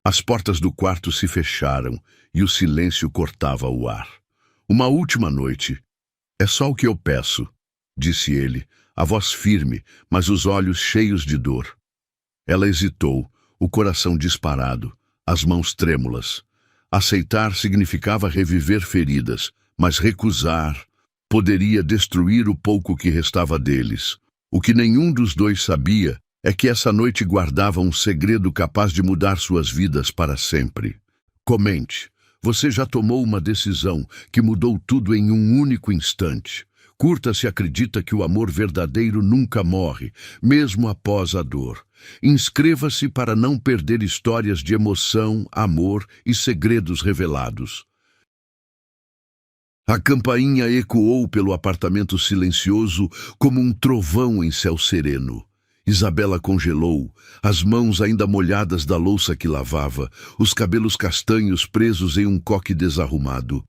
As portas do quarto se fecharam e o silêncio cortava o ar. Uma última noite. É só o que eu peço, disse ele, a voz firme, mas os olhos cheios de dor. Ela hesitou, o coração disparado, as mãos trêmulas. Aceitar significava reviver feridas, mas recusar poderia destruir o pouco que restava deles. O que nenhum dos dois sabia é que essa noite guardava um segredo capaz de mudar suas vidas para sempre. Comente. Você já tomou uma decisão que mudou tudo em um único instante. Curta se acredita que o amor verdadeiro nunca morre, mesmo após a dor. Inscreva-se para não perder histórias de emoção, amor e segredos revelados. A campainha ecoou pelo apartamento silencioso como um trovão em céu sereno. Isabela congelou, as mãos ainda molhadas da louça que lavava, os cabelos castanhos presos em um coque desarrumado.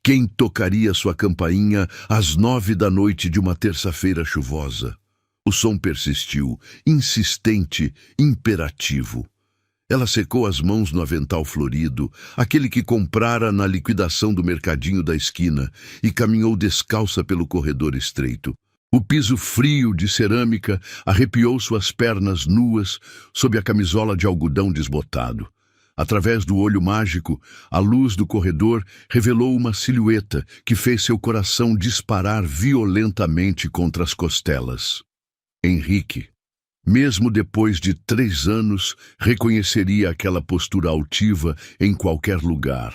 Quem tocaria sua campainha às 9 da noite de uma terça-feira chuvosa? O som persistiu, insistente, imperativo. Ela secou as mãos no avental florido, aquele que comprara na liquidação do mercadinho da esquina, e caminhou descalça pelo corredor estreito. O piso frio de cerâmica arrepiou suas pernas nuas sob a camisola de algodão desbotado. Através do olho mágico, a luz do corredor revelou uma silhueta que fez seu coração disparar violentamente contra as costelas. Henrique, mesmo depois de 3 anos, reconheceria aquela postura altiva em qualquer lugar.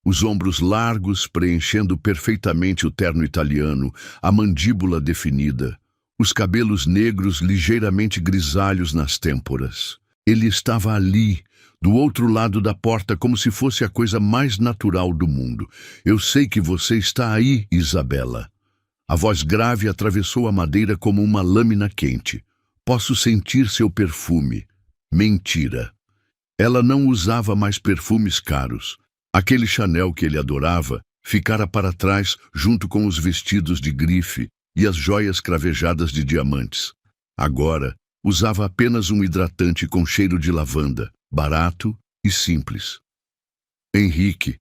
Os ombros largos preenchendo perfeitamente o terno italiano, a mandíbula definida, os cabelos negros ligeiramente grisalhos nas têmporas. Ele estava ali, do outro lado da porta, como se fosse a coisa mais natural do mundo. Eu sei que você está aí, Isabela. A voz grave atravessou a madeira como uma lâmina quente. Posso sentir seu perfume. Mentira. Ela não usava mais perfumes caros. Aquele Chanel que ele adorava ficara para trás junto com os vestidos de grife e as joias cravejadas de diamantes. Agora, usava apenas um hidratante com cheiro de lavanda, barato e simples. Henrique,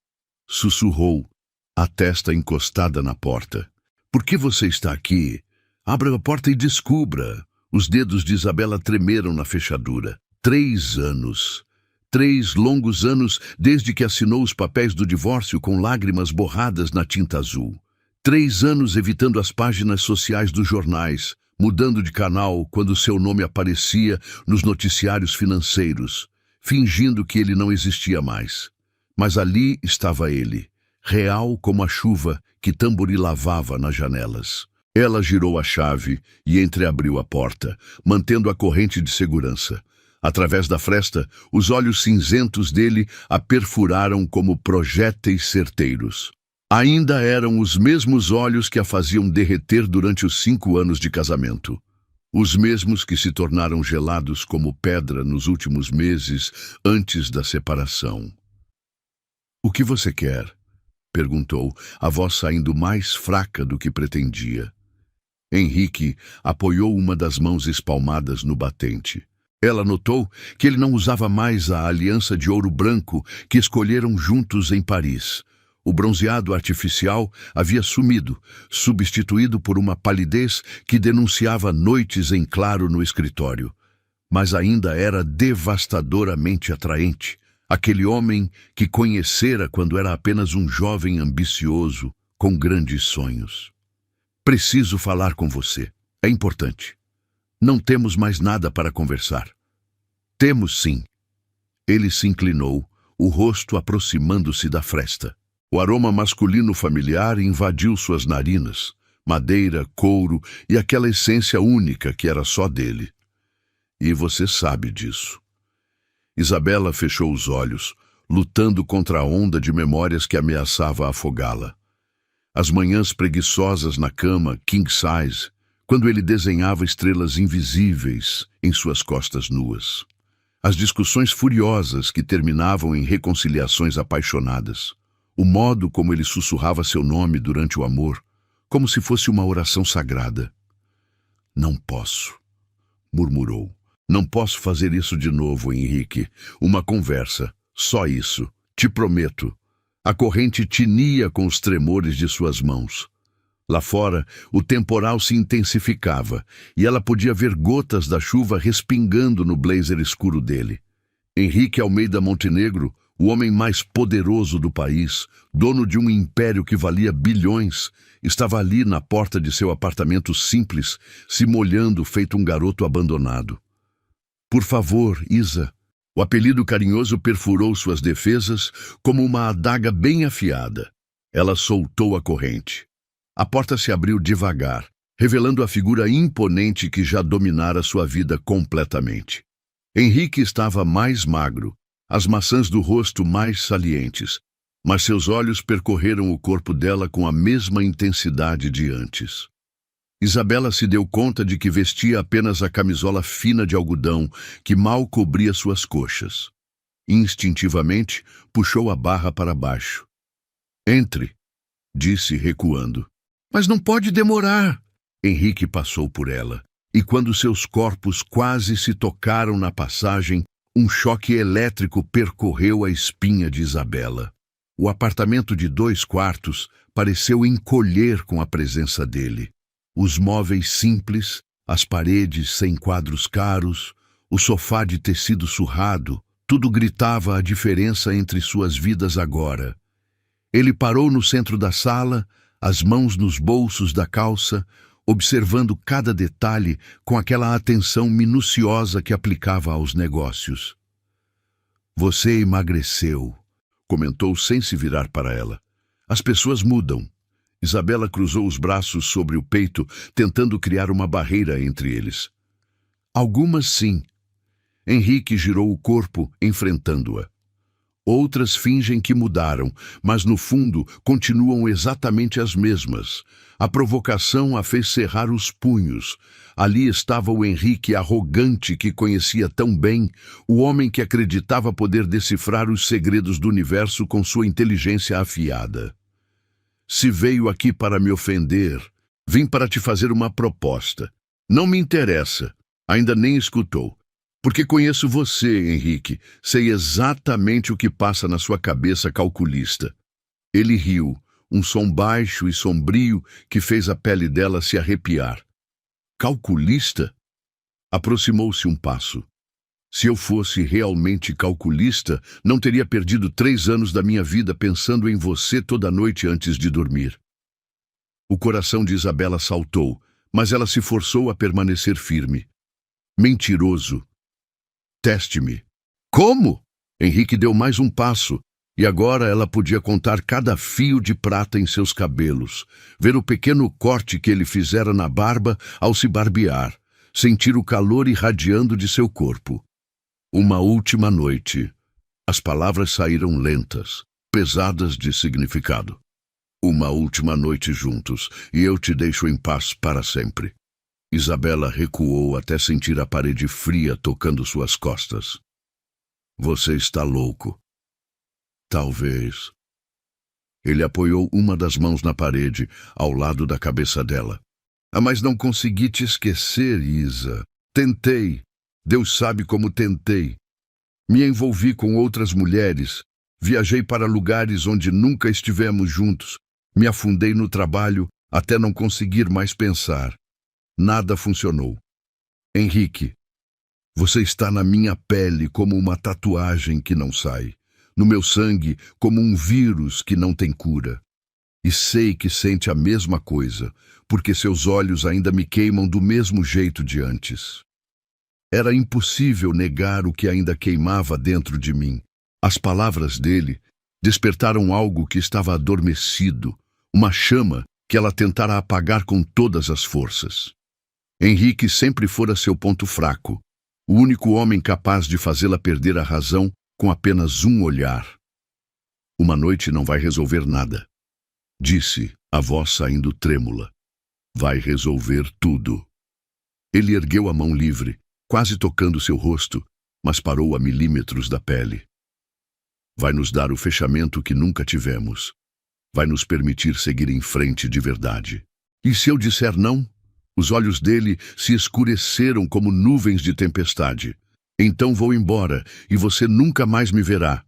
sussurrou, a testa encostada na porta. Por que você está aqui? Abra a porta e descubra. Os dedos de Isabela tremeram na fechadura. 3 anos. 3 longos anos desde que assinou os papéis do divórcio com lágrimas borradas na tinta azul. 3 anos evitando as páginas sociais dos jornais, mudando de canal quando seu nome aparecia nos noticiários financeiros, fingindo que ele não existia mais. Mas ali estava ele, real como a chuva que tamborilavava nas janelas. Ela girou a chave e entreabriu a porta, mantendo a corrente de segurança. Através da fresta, os olhos cinzentos dele a perfuraram como projéteis certeiros. Ainda eram os mesmos olhos que a faziam derreter durante os 5 anos de casamento. Os mesmos que se tornaram gelados como pedra nos últimos meses antes da separação. "O que você quer?" perguntou, a voz saindo mais fraca do que pretendia. Henrique apoiou uma das mãos espalmadas no batente. Ela notou que ele não usava mais a aliança de ouro branco que escolheram juntos em Paris. O bronzeado artificial havia sumido, substituído por uma palidez que denunciava noites em claro no escritório. Mas ainda era devastadoramente atraente. Aquele homem que conhecera quando era apenas um jovem ambicioso, com grandes sonhos. "Preciso falar com você. É importante. Não temos mais nada para conversar." "Temos sim." Ele se inclinou, o rosto aproximando-se da fresta. O aroma masculino familiar invadiu suas narinas, madeira, couro e aquela essência única que era só dele. "E você sabe disso." Isabela fechou os olhos, lutando contra a onda de memórias que ameaçava afogá-la. As manhãs preguiçosas na cama, king size, quando ele desenhava estrelas invisíveis em suas costas nuas. As discussões furiosas que terminavam em reconciliações apaixonadas. O modo como ele sussurrava seu nome durante o amor, como se fosse uma oração sagrada. "Não posso", murmurou. "Não posso fazer isso de novo, Henrique. Uma conversa, Só isso, te prometo. A corrente tinia com os tremores de suas mãos. Lá fora, o temporal se intensificava e ela podia ver gotas da chuva respingando no blazer escuro dele. Henrique Almeida Montenegro, o homem mais poderoso do país, dono de um império que valia bilhões, estava ali na porta de seu apartamento simples, se molhando feito um garoto abandonado. Por favor, Isa. O apelido carinhoso perfurou suas defesas como uma adaga bem afiada. Ela soltou a corrente. A porta se abriu devagar, revelando a figura imponente que já dominara sua vida completamente. Henrique estava mais magro, as maçãs do rosto mais salientes, mas seus olhos percorreram o corpo dela com a mesma intensidade de antes. Isabela se deu conta de que vestia apenas a camisola fina de algodão que mal cobria suas coxas. Instintivamente, puxou a barra para baixo. Entre, disse recuando. Mas não pode demorar. Henrique passou por ela, e quando seus corpos quase se tocaram na passagem, um choque elétrico percorreu a espinha de Isabela. O apartamento de 2 quartos pareceu encolher com a presença dele. Os móveis simples, as paredes sem quadros caros, o sofá de tecido surrado, tudo gritava a diferença entre suas vidas agora. Ele parou no centro da sala, as mãos nos bolsos da calça, observando cada detalhe com aquela atenção minuciosa que aplicava aos negócios. Você emagreceu, comentou sem se virar para ela. As pessoas mudam. Isabela cruzou os braços sobre o peito, tentando criar uma barreira entre eles. Algumas sim. Henrique girou o corpo, enfrentando-a. Outras fingem que mudaram, mas no fundo continuam exatamente as mesmas. A provocação a fez cerrar os punhos. Ali estava o Henrique arrogante que conhecia tão bem, o homem que acreditava poder decifrar os segredos do universo com sua inteligência afiada. Se veio aqui para me ofender, vim para te fazer uma proposta. Não me interessa. Ainda nem escutou. Porque conheço você, Henrique. Sei exatamente o que passa na sua cabeça calculista. Ele riu, um som baixo e sombrio que fez a pele dela se arrepiar. Calculista? Aproximou-se um passo. Se eu fosse realmente calculista, não teria perdido 3 anos da minha vida pensando em você toda noite antes de dormir. O coração de Isabela saltou, mas ela se forçou a permanecer firme. Mentiroso. Teste-me. Como? Henrique deu mais um passo, e agora ela podia contar cada fio de prata em seus cabelos, ver o pequeno corte que ele fizera na barba ao se barbear, sentir o calor irradiando de seu corpo. Uma última noite. As palavras saíram lentas, pesadas de significado. Uma última noite juntos, e eu te deixo em paz para sempre. Isabela recuou até sentir a parede fria tocando suas costas. Você está louco. Talvez. Ele apoiou uma das mãos na parede, ao lado da cabeça dela. Mas não consegui te esquecer, Isa. Tentei. Deus sabe como tentei. Me envolvi com outras mulheres. Viajei para lugares onde nunca estivemos juntos. Me afundei no trabalho até não conseguir mais pensar. Nada funcionou. Henrique, você está na minha pele como uma tatuagem que não sai. No meu sangue como um vírus que não tem cura. E sei que sente a mesma coisa, porque seus olhos ainda me queimam do mesmo jeito de antes. Era impossível negar o que ainda queimava dentro de mim. As palavras dele despertaram algo que estava adormecido, uma chama que ela tentara apagar com todas as forças. Henrique sempre fora seu ponto fraco, o único homem capaz de fazê-la perder a razão com apenas um olhar. Uma noite não vai resolver nada, disse, a voz saindo trêmula. Vai resolver tudo. Ele ergueu a mão livre, quase tocando seu rosto, mas parou a milímetros da pele. Vai nos dar o fechamento que nunca tivemos. Vai nos permitir seguir em frente de verdade. E se eu disser não? Os olhos dele se escureceram como nuvens de tempestade. Então vou embora, e você nunca mais me verá.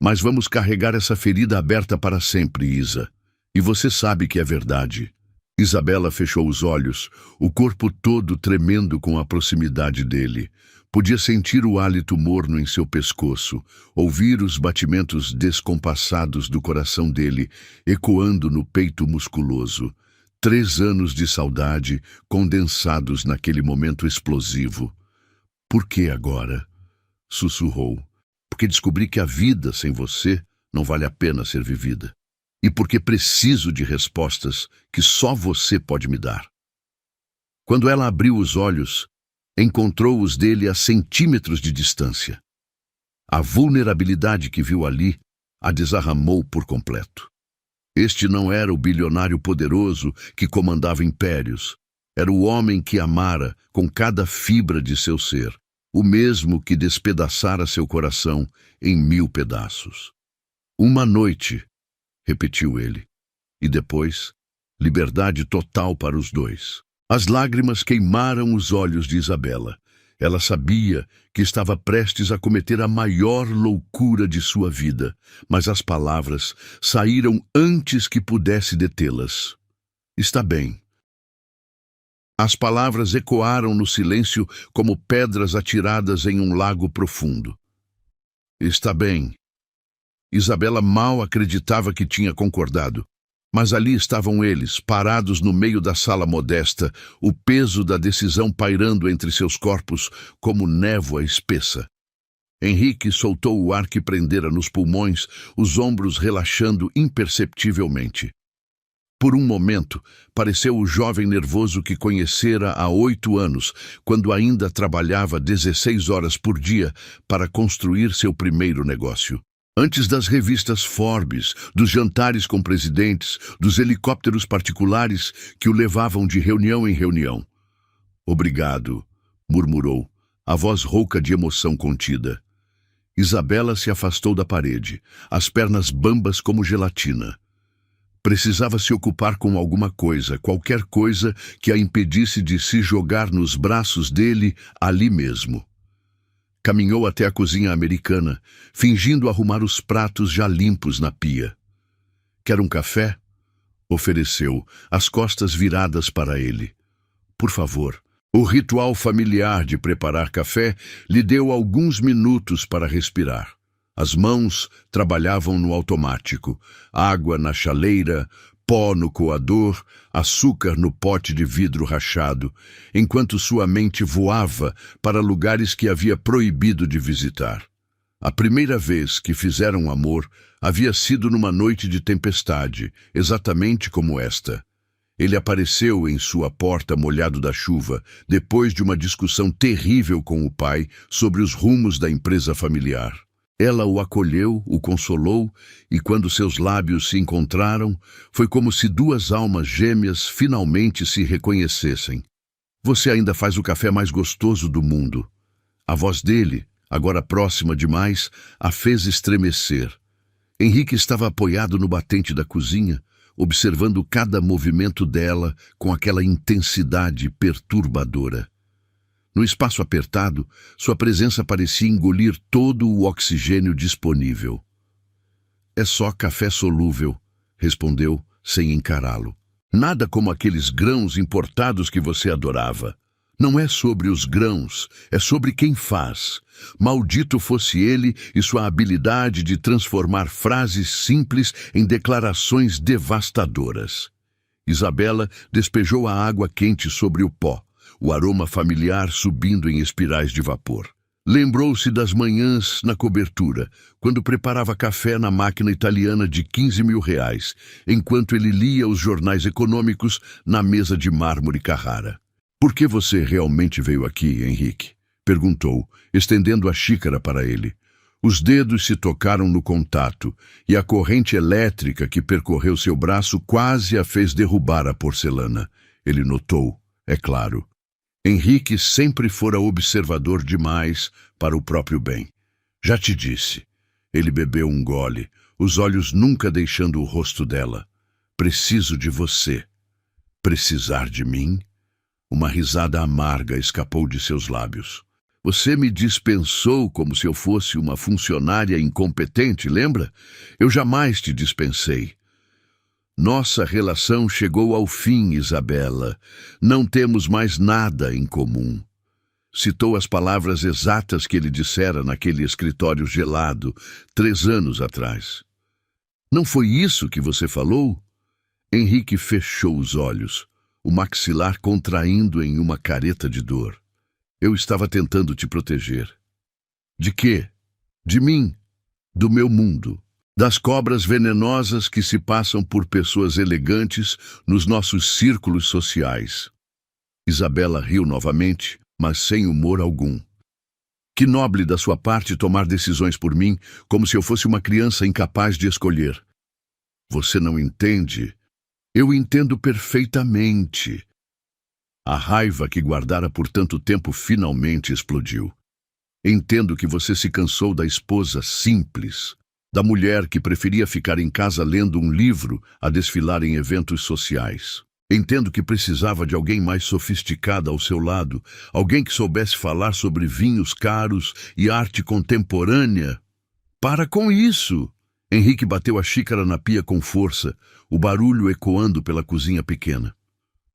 Mas vamos carregar essa ferida aberta para sempre, Isa. E você sabe que é verdade. Isabela fechou os olhos, o corpo todo tremendo com a proximidade dele. Podia sentir o hálito morno em seu pescoço, ouvir os batimentos descompassados do coração dele, ecoando no peito musculoso. 3 anos de saudade condensados naquele momento explosivo. Por que agora? Sussurrou. Porque descobri que a vida sem você não vale a pena ser vivida. E porque preciso de respostas que só você pode me dar. Quando ela abriu os olhos, encontrou os dele a centímetros de distância. A vulnerabilidade que viu ali a desarramou por completo. Este não era o bilionário poderoso que comandava impérios. Era o homem que amara com cada fibra de seu ser, o mesmo que despedaçara seu coração em 1000 pedaços. Uma noite, repetiu ele, e depois, liberdade total para os dois. As lágrimas queimaram os olhos de Isabela. Ela sabia que estava prestes a cometer a maior loucura de sua vida, mas as palavras saíram antes que pudesse detê-las. Está bem. As palavras ecoaram no silêncio como pedras atiradas em um lago profundo. Está bem. Isabela mal acreditava que tinha concordado. Mas ali estavam eles, parados no meio da sala modesta, o peso da decisão pairando entre seus corpos como névoa espessa. Henrique soltou o ar que prendera nos pulmões, os ombros relaxando imperceptivelmente. Por um momento, pareceu o jovem nervoso que conhecera há 8 anos, quando ainda trabalhava 16 horas por dia para construir seu primeiro negócio. Antes das revistas Forbes, dos jantares com presidentes, dos helicópteros particulares que o levavam de reunião em reunião. Obrigado, murmurou, a voz rouca de emoção contida. Isabela se afastou da parede, as pernas bambas como gelatina. Precisava se ocupar com alguma coisa, qualquer coisa que a impedisse de se jogar nos braços dele ali mesmo. Caminhou até a cozinha americana, fingindo arrumar os pratos já limpos na pia. Quer um café? Ofereceu, as costas viradas para ele. Por favor. O ritual familiar de preparar café lhe deu alguns minutos para respirar. As mãos trabalhavam no automático, água na chaleira, pó no coador, açúcar no pote de vidro rachado, enquanto sua mente voava para lugares que havia proibido de visitar. A primeira vez que fizeram amor havia sido numa noite de tempestade, exatamente como esta. Ele apareceu em sua porta molhado da chuva, depois de uma discussão terrível com o pai sobre os rumos da empresa familiar. Ela o acolheu, o consolou, e quando seus lábios se encontraram, foi como se 2 almas gêmeas finalmente se reconhecessem. Você ainda faz o café mais gostoso do mundo. A voz dele, agora próxima demais, a fez estremecer. Henrique estava apoiado no batente da cozinha, observando cada movimento dela com aquela intensidade perturbadora. No espaço apertado, sua presença parecia engolir todo o oxigênio disponível. É só café solúvel, respondeu, sem encará-lo. Nada como aqueles grãos importados que você adorava. Não é sobre os grãos, é sobre quem faz. Maldito fosse ele e sua habilidade de transformar frases simples em declarações devastadoras. Isabela despejou a água quente sobre o pó, o aroma familiar subindo em espirais de vapor. Lembrou-se das manhãs na cobertura, quando preparava café na máquina italiana de 15 mil reais, enquanto ele lia os jornais econômicos na mesa de mármore Carrara. Por que você realmente veio aqui, Henrique? Perguntou, estendendo a xícara para ele. Os dedos se tocaram no contato, e a corrente elétrica que percorreu seu braço quase a fez derrubar a porcelana. Ele notou, é claro. Henrique sempre fora observador demais para o próprio bem. Já te disse. Ele bebeu um gole, os olhos nunca deixando o rosto dela. Preciso de você. Precisar de mim? Uma risada amarga escapou de seus lábios. Você me dispensou como se eu fosse uma funcionária incompetente, lembra? Eu jamais te dispensei. Nossa relação chegou ao fim, Isabela. Não temos mais nada em comum. Citou as palavras exatas que ele dissera naquele escritório gelado, 3 anos atrás. Não foi isso que você falou? Henrique fechou os olhos, o maxilar contraindo em uma careta de dor. Eu estava tentando te proteger. De quê? De mim, do meu mundo, das cobras venenosas que se passam por pessoas elegantes nos nossos círculos sociais. Isabela riu novamente, mas sem humor algum. Que nobre da sua parte tomar decisões por mim, como se eu fosse uma criança incapaz de escolher. Você não entende? Eu entendo perfeitamente. A raiva que guardara por tanto tempo finalmente explodiu. Entendo que você se cansou da esposa simples, da mulher que preferia ficar em casa lendo um livro a desfilar em eventos sociais. Entendo que precisava de alguém mais sofisticado ao seu lado, alguém que soubesse falar sobre vinhos caros e arte contemporânea. Para com isso! Henrique bateu a xícara na pia com força, o barulho ecoando pela cozinha pequena.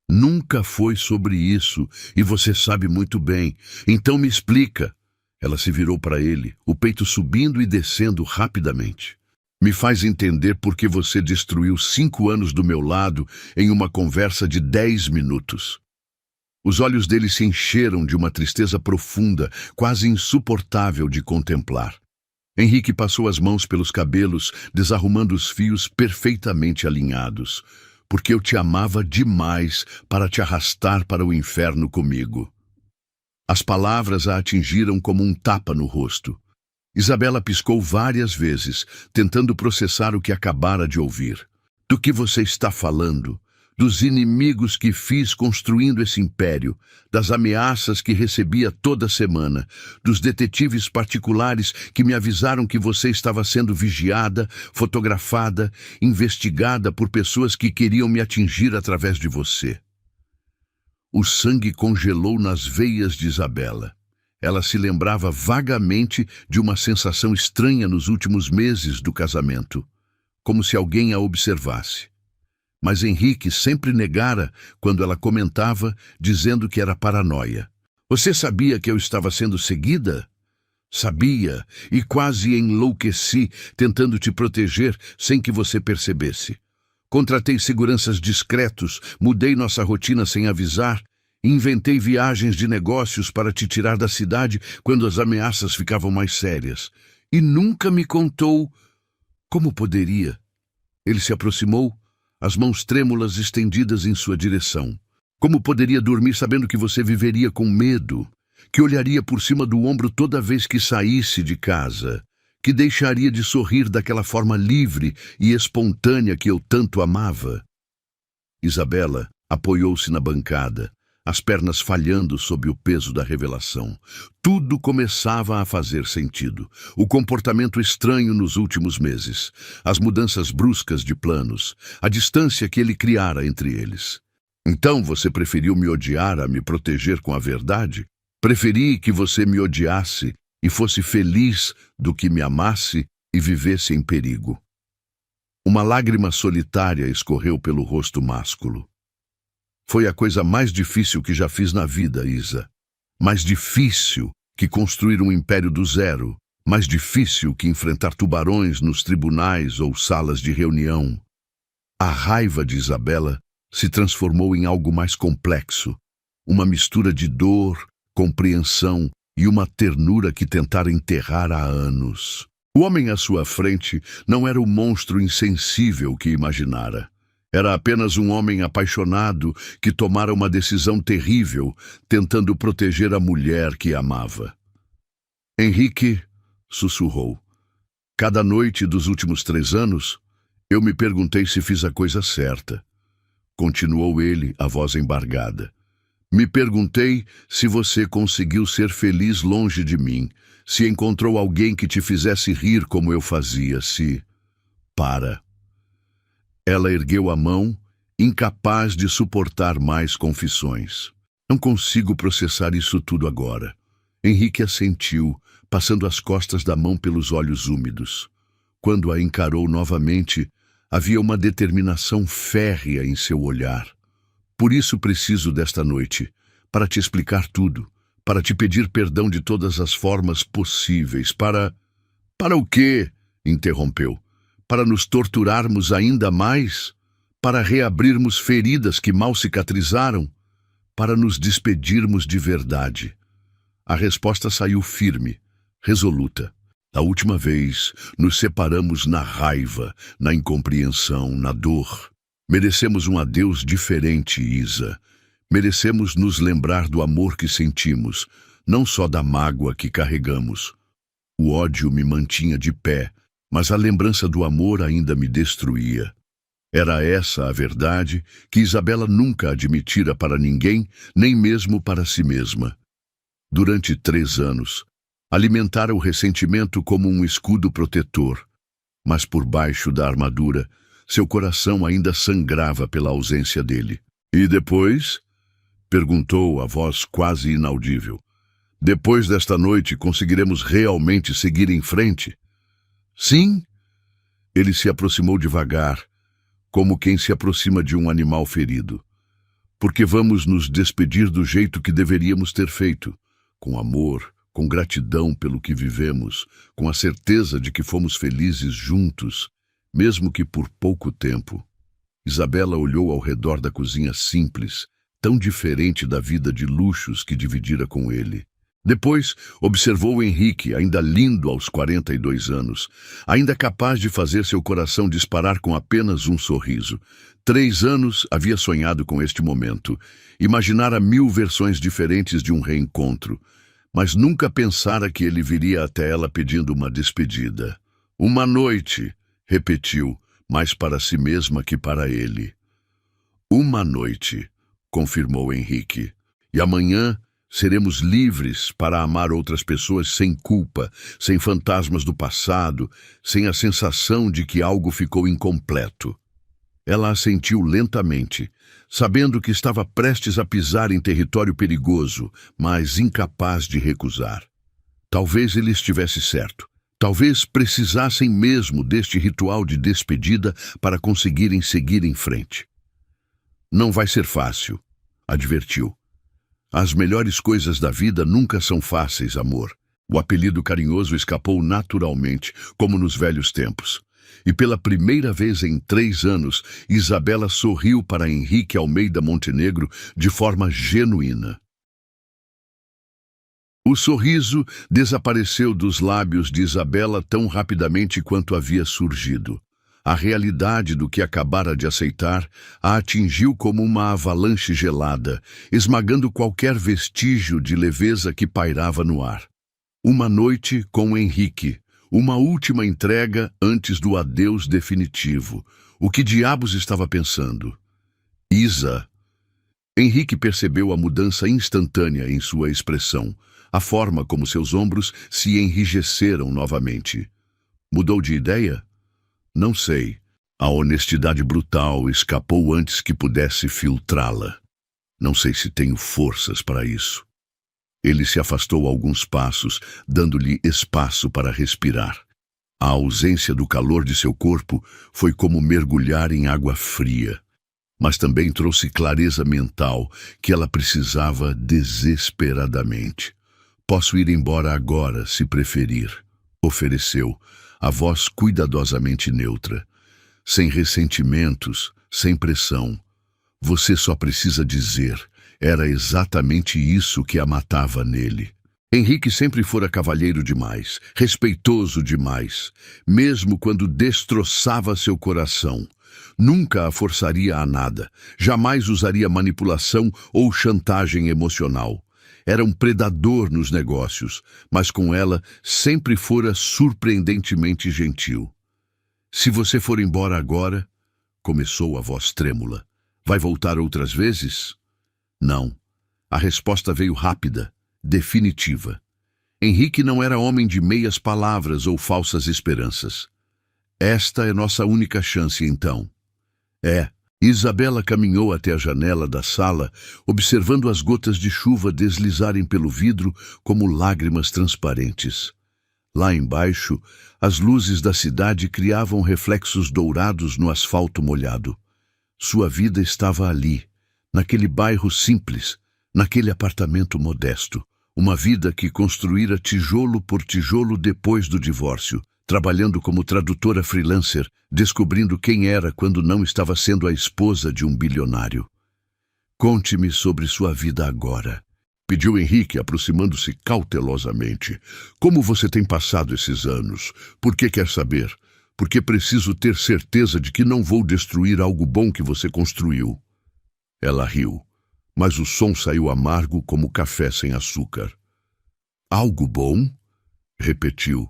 Nunca foi sobre isso, e você sabe muito bem. Então me explica. Ela se virou para ele, o peito subindo e descendo rapidamente. Me faz entender por que você destruiu 5 anos do meu lado em uma conversa de 10 minutos. Os olhos dele se encheram de uma tristeza profunda, quase insuportável de contemplar. Henrique passou as mãos pelos cabelos, desarrumando os fios perfeitamente alinhados. Porque eu te amava demais para te arrastar para o inferno comigo. As palavras a atingiram como um tapa no rosto. Isabela piscou várias vezes, tentando processar o que acabara de ouvir. Do que você está falando? Dos inimigos que fiz construindo esse império, das ameaças que recebia toda semana, dos detetives particulares que me avisaram que você estava sendo vigiada, fotografada, investigada por pessoas que queriam me atingir através de você. O sangue congelou nas veias de Isabela. Ela se lembrava vagamente de uma sensação estranha nos últimos meses do casamento, como se alguém a observasse. Mas Henrique sempre negara quando ela comentava, dizendo que era paranoia. Você sabia que eu estava sendo seguida? Sabia, e quase enlouqueci tentando te proteger sem que você percebesse. Contratei seguranças discretos, mudei nossa rotina sem avisar, inventei viagens de negócios para te tirar da cidade quando as ameaças ficavam mais sérias. E nunca me contou como poderia. Ele se aproximou, as mãos trêmulas estendidas em sua direção. Como poderia dormir sabendo que você viveria com medo, que olharia por cima do ombro toda vez que saísse de casa, que deixaria de sorrir daquela forma livre e espontânea que eu tanto amava? Isabela apoiou-se na bancada, as pernas falhando sob o peso da revelação. Tudo começava a fazer sentido. O comportamento estranho nos últimos meses, as mudanças bruscas de planos, a distância que ele criara entre eles. Então você preferiu me odiar a me proteger com a verdade? Preferi que você me odiasse e fosse feliz do que me amasse e vivesse em perigo. Uma lágrima solitária escorreu pelo rosto másculo. Foi a coisa mais difícil que já fiz na vida, Isa. Mais difícil que construir um império do zero. Mais difícil que enfrentar tubarões nos tribunais ou salas de reunião. A raiva de Isabela se transformou em algo mais complexo. Uma mistura de dor, compreensão e uma ternura que tentara enterrar há anos. O homem à sua frente não era o monstro insensível que imaginara. Era apenas um homem apaixonado que tomara uma decisão terrível, tentando proteger a mulher que amava. Henrique sussurrou. Cada noite dos últimos 3 anos, eu me perguntei se fiz a coisa certa. Continuou ele, a voz embargada. Me perguntei se você conseguiu ser feliz longe de mim, se encontrou alguém que te fizesse rir como eu fazia, se... Para. Ela ergueu a mão, incapaz de suportar mais confissões. Não consigo processar isso tudo agora. Henrique assentiu, passando as costas da mão pelos olhos úmidos. Quando a encarou novamente, havia uma determinação férrea em seu olhar. Por isso preciso desta noite, para te explicar tudo, para te pedir perdão de todas as formas possíveis, para... Para o quê? Interrompeu. Para nos torturarmos ainda mais? Para reabrirmos feridas que mal cicatrizaram? Para nos despedirmos de verdade? A resposta saiu firme, resoluta. Da última vez, nos separamos na raiva, na incompreensão, na dor. Merecemos um adeus diferente, Isa. Merecemos nos lembrar do amor que sentimos, não só da mágoa que carregamos. O ódio me mantinha de pé, mas a lembrança do amor ainda me destruía. Era essa a verdade que Isabela nunca admitira para ninguém, nem mesmo para si mesma. Durante 3 anos, alimentara o ressentimento como um escudo protetor, mas por baixo da armadura, seu coração ainda sangrava pela ausência dele. E depois? Perguntou a voz quase inaudível. Depois desta noite, conseguiremos realmente seguir em frente? Sim? Ele se aproximou devagar, como quem se aproxima de um animal ferido. Porque vamos nos despedir do jeito que deveríamos ter feito, com amor, com gratidão pelo que vivemos, com a certeza de que fomos felizes juntos, mesmo que por pouco tempo. Isabela olhou ao redor da cozinha simples, tão diferente da vida de luxos que dividira com ele. Depois, observou Henrique, ainda lindo aos 42 anos, ainda capaz de fazer seu coração disparar com apenas um sorriso. 3 anos havia sonhado com este momento, imaginara 1000 versões diferentes de um reencontro, mas nunca pensara que ele viria até ela pedindo uma despedida. Uma noite, repetiu, mais para si mesma que para ele. Uma noite, confirmou Henrique, e amanhã seremos livres para amar outras pessoas sem culpa, sem fantasmas do passado, sem a sensação de que algo ficou incompleto. Ela assentiu lentamente, sabendo que estava prestes a pisar em território perigoso, mas incapaz de recusar. Talvez ele estivesse certo. Talvez precisassem mesmo deste ritual de despedida para conseguirem seguir em frente. Não vai ser fácil, advertiu. As melhores coisas da vida nunca são fáceis, amor. O apelido carinhoso escapou naturalmente, como nos velhos tempos. E pela primeira vez em 3 anos, Isabela sorriu para Henrique Almeida Montenegro de forma genuína. O sorriso desapareceu dos lábios de Isabela tão rapidamente quanto havia surgido. A realidade do que acabara de aceitar a atingiu como uma avalanche gelada, esmagando qualquer vestígio de leveza que pairava no ar. Uma noite com Henrique, uma última entrega antes do adeus definitivo. O que diabos estava pensando? Isa. Henrique percebeu a mudança instantânea em sua expressão, a forma como seus ombros se enrijeceram novamente. Mudou de ideia? Não sei. A honestidade brutal escapou antes que pudesse filtrá-la. Não sei se tenho forças para isso. Ele se afastou alguns passos, dando-lhe espaço para respirar. A ausência do calor de seu corpo foi como mergulhar em água fria, mas também trouxe clareza mental que ela precisava desesperadamente. Posso ir embora agora, se preferir, ofereceu, a voz cuidadosamente neutra. Sem ressentimentos, sem pressão. Você só precisa dizer. Era exatamente isso que a matava nele. Henrique sempre fora cavalheiro demais, respeitoso demais, mesmo quando destroçava seu coração. Nunca a forçaria a nada, jamais usaria manipulação ou chantagem emocional. Era um predador nos negócios, mas com ela sempre fora surpreendentemente gentil. Se você for embora agora, começou a voz trêmula, vai voltar outras vezes? Não. A resposta veio rápida, definitiva. Henrique não era homem de meias palavras ou falsas esperanças. Esta é nossa única chance, então. É, Isabela caminhou até a janela da sala, observando as gotas de chuva deslizarem pelo vidro como lágrimas transparentes. Lá embaixo, as luzes da cidade criavam reflexos dourados no asfalto molhado. Sua vida estava ali, naquele bairro simples, naquele apartamento modesto. Uma vida que construíra tijolo por tijolo depois do divórcio, trabalhando como tradutora freelancer, descobrindo quem era quando não estava sendo a esposa de um bilionário. "Conte-me sobre sua vida agora", pediu Henrique, aproximando-se cautelosamente. "Como você tem passado esses anos? Por que quer saber? Porque preciso ter certeza de que não vou destruir algo bom que você construiu." Ela riu, mas o som saiu amargo como café sem açúcar. "Algo bom?" repetiu.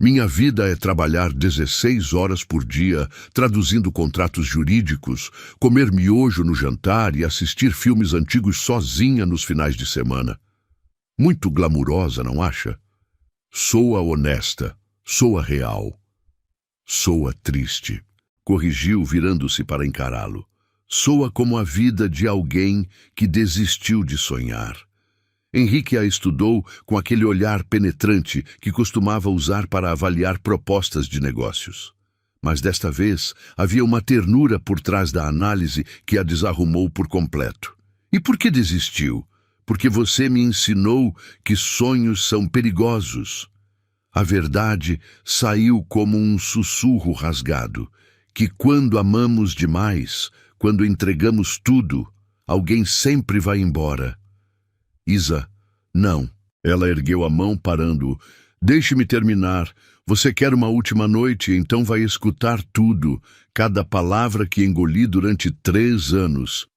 "Minha vida é trabalhar 16 horas por dia, traduzindo contratos jurídicos, comer miojo no jantar e assistir filmes antigos sozinha nos finais de semana. Muito glamurosa, não acha? Soa honesta, soa real. Soa triste", corrigiu, virando-se para encará-lo. "Soa como a vida de alguém que desistiu de sonhar." Henrique a estudou com aquele olhar penetrante que costumava usar para avaliar propostas de negócios. Mas desta vez havia uma ternura por trás da análise que a desarrumou por completo. "E por que desistiu? Porque você me ensinou que sonhos são perigosos." A verdade saiu como um sussurro rasgado, que quando amamos demais, quando entregamos tudo, alguém sempre vai embora. "Isa, não." Ela ergueu a mão, parando-o. "Deixe-me terminar. Você quer uma última noite, então vai escutar tudo, cada palavra que engoli durante 3 anos."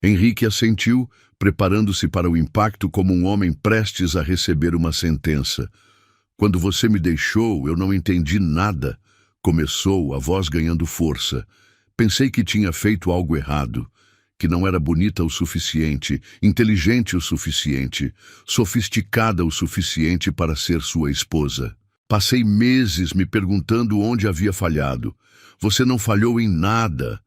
Henrique assentiu, preparando-se para o impacto como um homem prestes a receber uma sentença. "Quando você me deixou, eu não entendi nada." Começou, a voz ganhando força. "Pensei que tinha feito algo errado, que não era bonita o suficiente, inteligente o suficiente, sofisticada o suficiente para ser sua esposa. Passei meses me perguntando onde havia falhado. Você não falhou em nada.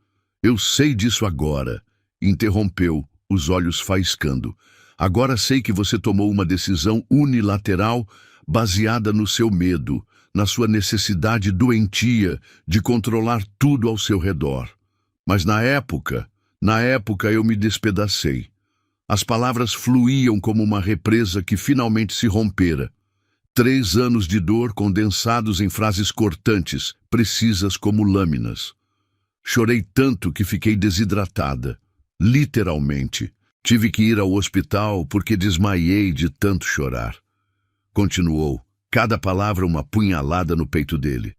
Eu sei disso agora." Interrompeu, os olhos faiscando. "Agora sei que você tomou uma decisão unilateral baseada no seu medo, na sua necessidade doentia de controlar tudo ao seu redor. Mas na época eu me despedacei. As palavras fluíam como uma represa que finalmente se rompera. 3 anos de dor condensados em frases cortantes, precisas como lâminas. Chorei tanto que fiquei desidratada. Literalmente. Tive que ir ao hospital porque desmaiei de tanto chorar." Continuou, cada palavra uma punhalada no peito dele.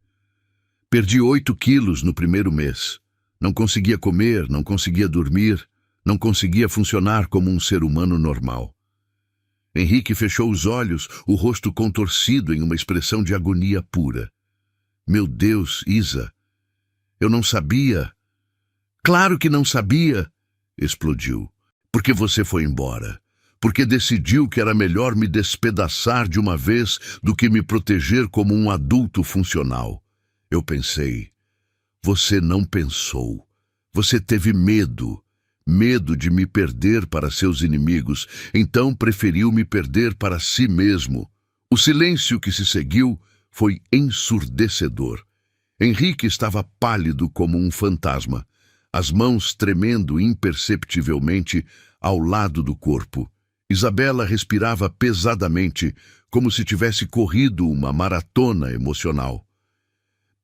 "Perdi 8 quilos no primeiro mês. Não conseguia comer, não conseguia dormir, não conseguia funcionar como um ser humano normal." Henrique fechou os olhos, o rosto contorcido em uma expressão de agonia pura. "Meu Deus, Isa, eu não sabia." "Claro que não sabia!" explodiu. "Porque você foi embora. Porque decidiu que era melhor me despedaçar de uma vez do que me proteger como um adulto funcional. Eu pensei. Você não pensou. Você teve medo. Medo de me perder para seus inimigos, então preferiu me perder para si mesmo." O silêncio que se seguiu foi ensurdecedor. Henrique estava pálido como um fantasma, as mãos tremendo imperceptivelmente ao lado do corpo. Isabela respirava pesadamente, como se tivesse corrido uma maratona emocional.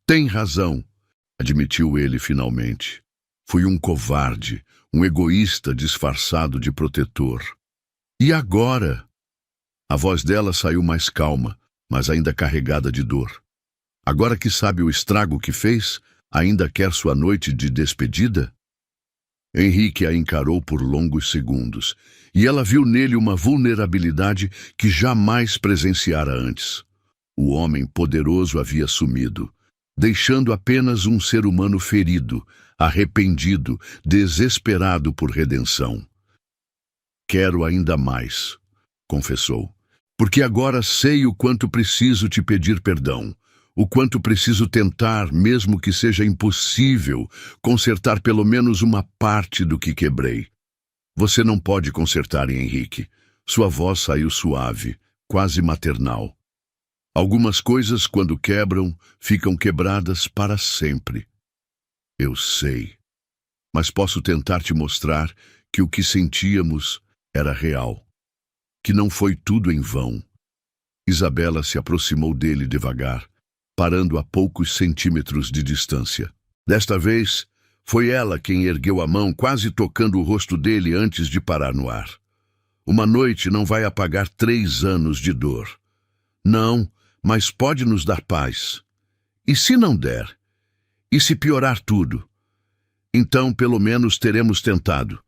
"Tem razão", admitiu ele finalmente. "Fui um covarde, um egoísta disfarçado de protetor. E agora?" A voz dela saiu mais calma, mas ainda carregada de dor. "Agora que sabe o estrago que fez, ainda quer sua noite de despedida?" Henrique a encarou por longos segundos, e ela viu nele uma vulnerabilidade que jamais presenciara antes. O homem poderoso havia sumido, deixando apenas um ser humano ferido, arrependido, desesperado por redenção. "Quero ainda mais", confessou, "porque agora sei o quanto preciso te pedir perdão, O quanto preciso tentar, mesmo que seja impossível, consertar pelo menos uma parte do que quebrei. Você não pode consertar, Henrique. Sua voz saiu suave, quase maternal. Algumas coisas, quando quebram, ficam quebradas para sempre. Eu sei. Mas posso tentar te mostrar que o que sentíamos era real. Que não foi tudo em vão. Isabela se aproximou dele devagar, parando a poucos centímetros de distância. Desta vez, foi ela quem ergueu a mão, quase tocando o rosto dele antes de parar no ar. Uma noite não vai apagar 3 anos de dor. Não, mas pode nos dar paz. E se não der? E se piorar tudo? Então, pelo menos teremos tentado.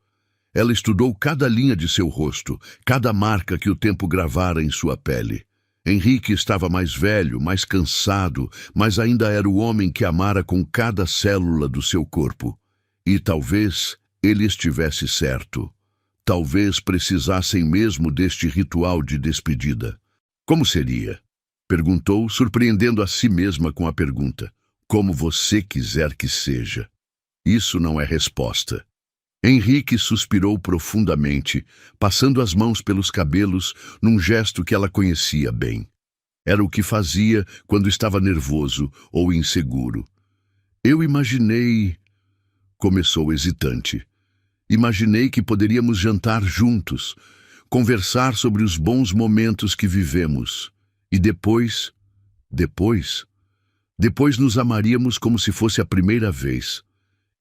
Ela estudou cada linha de seu rosto, cada marca que o tempo gravara em sua pele. Henrique estava mais velho, mais cansado, mas ainda era o homem que amara com cada célula do seu corpo. E talvez ele estivesse certo. Talvez precisassem mesmo deste ritual de despedida. Como seria? Perguntou, surpreendendo a si mesma com a pergunta. Como você quiser que seja. Isso não é resposta. Henrique suspirou profundamente, passando as mãos pelos cabelos num gesto que ela conhecia bem. Era o que fazia quando estava nervoso ou inseguro. Eu imaginei... Começou hesitante. Imaginei que poderíamos jantar juntos, conversar sobre os bons momentos que vivemos. E depois nos amaríamos como se fosse a primeira vez.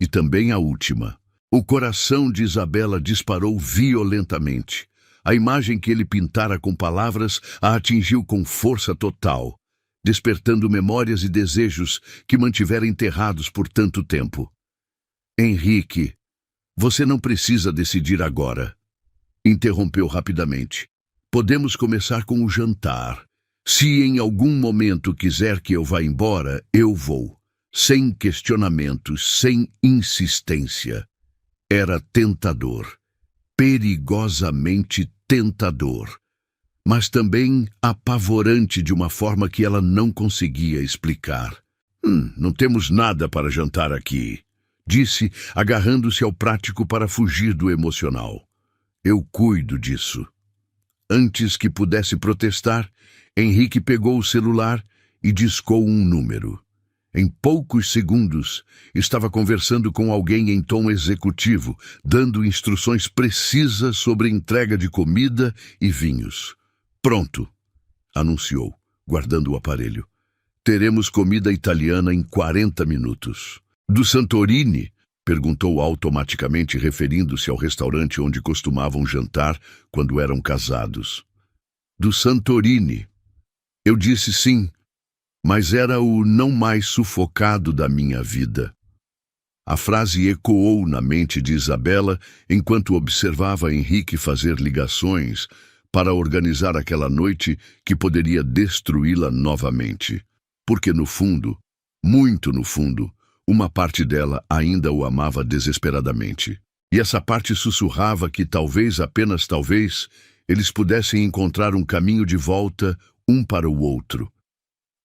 E também a última. O coração de Isabela disparou violentamente. A imagem que ele pintara com palavras a atingiu com força total, despertando memórias e desejos que mantivera enterrados por tanto tempo. Henrique, você não precisa decidir agora. Interrompeu rapidamente. Podemos começar com o jantar. Se em algum momento quiser que eu vá embora, eu vou. Sem questionamentos, sem insistência. Era tentador, perigosamente tentador, mas também apavorante de uma forma que ela não conseguia explicar. Não temos nada para jantar aqui, disse, agarrando-se ao prático para fugir do emocional. Eu cuido disso. Antes que pudesse protestar, Henrique pegou o celular e discou um número. Em poucos segundos, estava conversando com alguém em tom executivo, dando instruções precisas sobre entrega de comida e vinhos. Pronto, anunciou, guardando o aparelho. Teremos comida italiana em 40 minutos. Do Santorini? Perguntou automaticamente, referindo-se ao restaurante onde costumavam jantar quando eram casados. Do Santorini. Eu disse sim. Mas era o não mais sufocado da minha vida. A frase ecoou na mente de Isabela enquanto observava Henrique fazer ligações para organizar aquela noite que poderia destruí-la novamente. Porque no fundo, muito no fundo, uma parte dela ainda o amava desesperadamente. E essa parte sussurrava que talvez, apenas talvez, eles pudessem encontrar um caminho de volta um para o outro.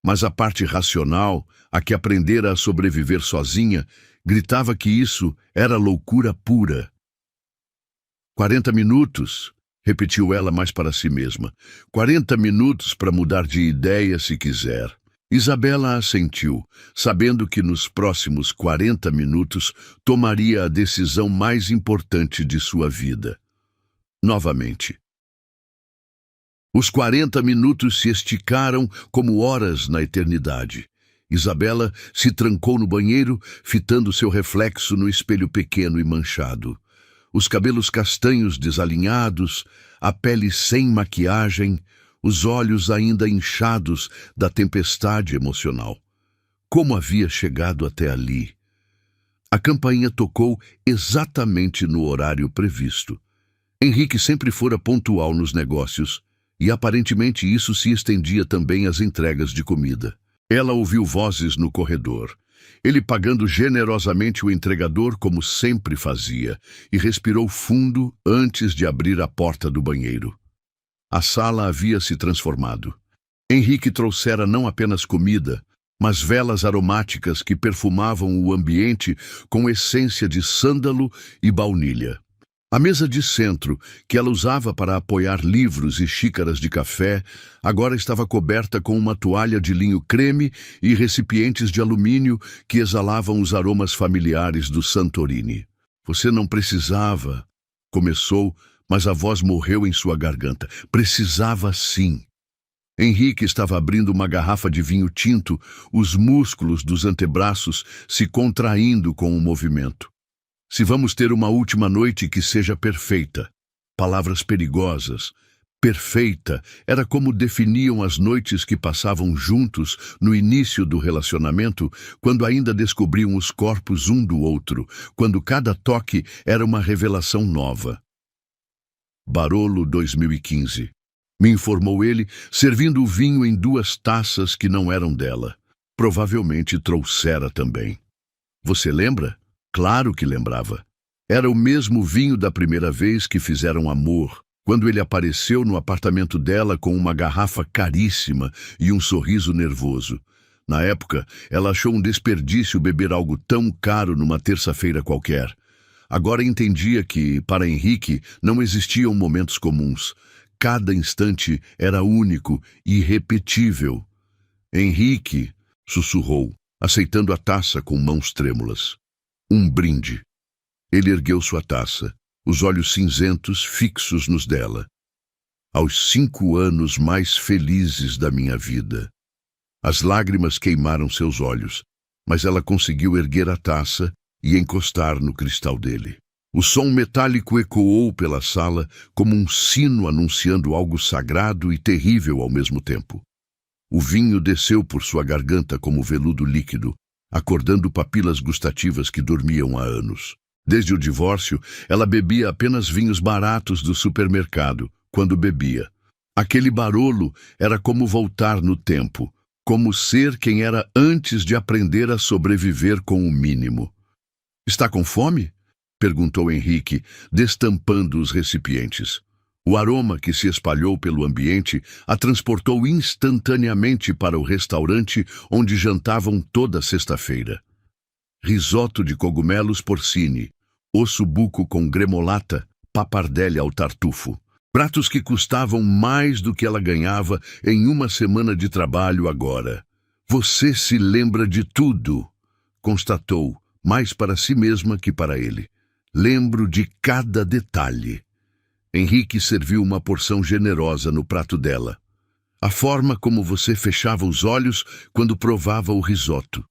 Mas a parte racional, a que aprendera a sobreviver sozinha, gritava que isso era loucura pura. 40 minutos, repetiu ela mais para si mesma. 40 minutos para mudar de ideia se quiser. Isabela assentiu, sabendo que nos próximos 40 minutos tomaria a decisão mais importante de sua vida. Novamente. Os 40 minutos se esticaram como horas na eternidade. Isabela se trancou no banheiro, fitando seu reflexo no espelho pequeno e manchado. Os cabelos castanhos desalinhados, a pele sem maquiagem, os olhos ainda inchados da tempestade emocional. Como havia chegado até ali? A campainha tocou exatamente no horário previsto. Henrique sempre fora pontual nos negócios, e aparentemente isso se estendia também às entregas de comida. Ela ouviu vozes no corredor, ele pagando generosamente o entregador como sempre fazia, e respirou fundo antes de abrir a porta do banheiro. A sala havia se transformado. Henrique trouxera não apenas comida, mas velas aromáticas que perfumavam o ambiente com essência de sândalo e baunilha. A mesa de centro, que ela usava para apoiar livros e xícaras de café, agora estava coberta com uma toalha de linho creme e recipientes de alumínio que exalavam os aromas familiares do Santorini. Você não precisava, começou, mas a voz morreu em sua garganta. Precisava sim. Henrique estava abrindo uma garrafa de vinho tinto, os músculos dos antebraços se contraindo com o movimento. Se vamos ter uma última noite que seja perfeita. Palavras perigosas. Perfeita era como definiam as noites que passavam juntos no início do relacionamento, quando ainda descobriam os corpos um do outro, quando cada toque era uma revelação nova. Barolo 2015. Me informou ele, servindo o vinho em 2 taças que não eram dela. Provavelmente trouxera também. Você lembra? Claro que lembrava. Era o mesmo vinho da primeira vez que fizeram amor, quando ele apareceu no apartamento dela com uma garrafa caríssima e um sorriso nervoso. Na época, ela achou um desperdício beber algo tão caro numa terça-feira qualquer. Agora entendia que, para Henrique, não existiam momentos comuns. Cada instante era único e irrepetível. Henrique, sussurrou, aceitando a taça com mãos trêmulas. Um brinde. Ele ergueu sua taça, os olhos cinzentos fixos nos dela. Aos 5 anos mais felizes da minha vida. As lágrimas queimaram seus olhos, mas ela conseguiu erguer a taça e encostar no cristal dele. O som metálico ecoou pela sala como um sino anunciando algo sagrado e terrível ao mesmo tempo. O vinho desceu por sua garganta como veludo líquido, acordando papilas gustativas que dormiam há anos. Desde o divórcio, ela bebia apenas vinhos baratos do supermercado, quando bebia. Aquele Barolo era como voltar no tempo, como ser quem era antes de aprender a sobreviver com o mínimo. Está com fome? Perguntou Henrique, destampando os recipientes. O aroma que se espalhou pelo ambiente a transportou instantaneamente para o restaurante onde jantavam toda sexta-feira. Risoto de cogumelos porcini, ossobuco com gremolata, pappardelle ao tartufo. Pratos que custavam mais do que ela ganhava em uma semana de trabalho agora. Você se lembra de tudo, constatou, mais para si mesma que para ele. Lembro de cada detalhe. Henrique serviu uma porção generosa no prato dela. A forma como você fechava os olhos quando provava o risoto.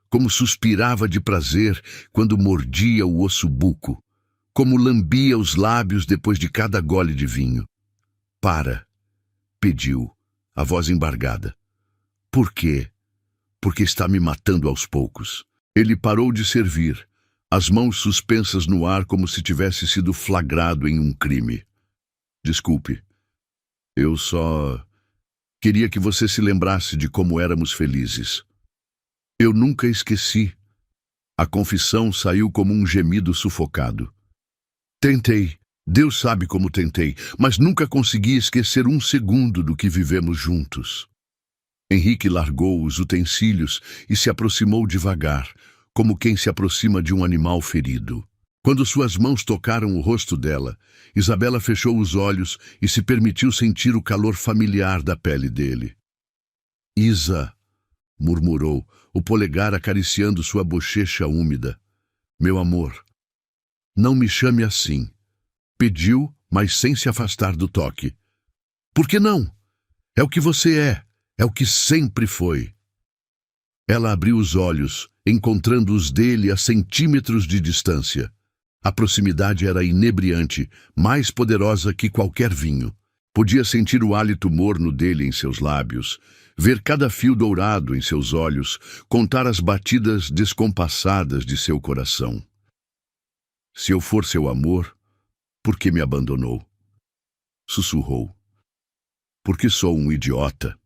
Como suspirava de prazer quando mordia o ossobuco. Como lambia os lábios depois de cada gole de vinho. Para, pediu, a voz embargada. Por quê? Porque está me matando aos poucos. Ele parou de servir, as mãos suspensas no ar como se tivesse sido flagrado em um crime. Desculpe, eu só queria que você se lembrasse de como éramos felizes. Eu nunca esqueci. A confissão saiu como um gemido sufocado. Tentei, Deus sabe como tentei, mas nunca consegui esquecer 1 segundo do que vivemos juntos. Henrique largou os utensílios e se aproximou devagar, como quem se aproxima de um animal ferido. Quando suas mãos tocaram o rosto dela, Isabela fechou os olhos e se permitiu sentir o calor familiar da pele dele. Isa, murmurou, o polegar acariciando sua bochecha úmida. Meu amor, não me chame assim. Pediu, mas sem se afastar do toque. Por que não? É o que você é o que sempre foi. Ela abriu os olhos, encontrando os dele a centímetros de distância. A proximidade era inebriante, mais poderosa que qualquer vinho. Podia sentir o hálito morno dele em seus lábios, ver cada fio dourado em seus olhos, contar as batidas descompassadas de seu coração. Se eu for seu amor, por que me abandonou? Sussurrou. Porque sou um idiota.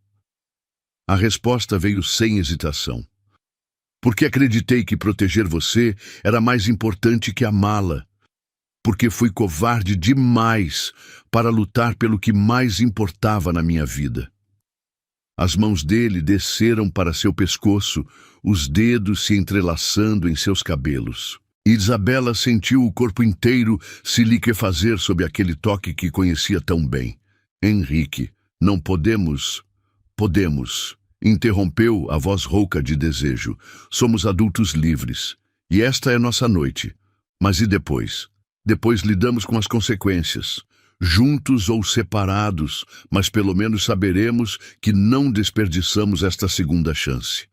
A resposta veio sem hesitação. Porque acreditei que proteger você era mais importante que amá-la. Porque fui covarde demais para lutar pelo que mais importava na minha vida. As mãos dele desceram para seu pescoço, os dedos se entrelaçando em seus cabelos. Isabela sentiu o corpo inteiro se liquefazer sob aquele toque que conhecia tão bem. Henrique, não podemos... Podemos, interrompeu a voz rouca de desejo. Somos adultos livres. E esta é nossa noite. Mas e depois? Depois lidamos com as consequências. Juntos ou separados, mas pelo menos saberemos que não desperdiçamos esta segunda chance.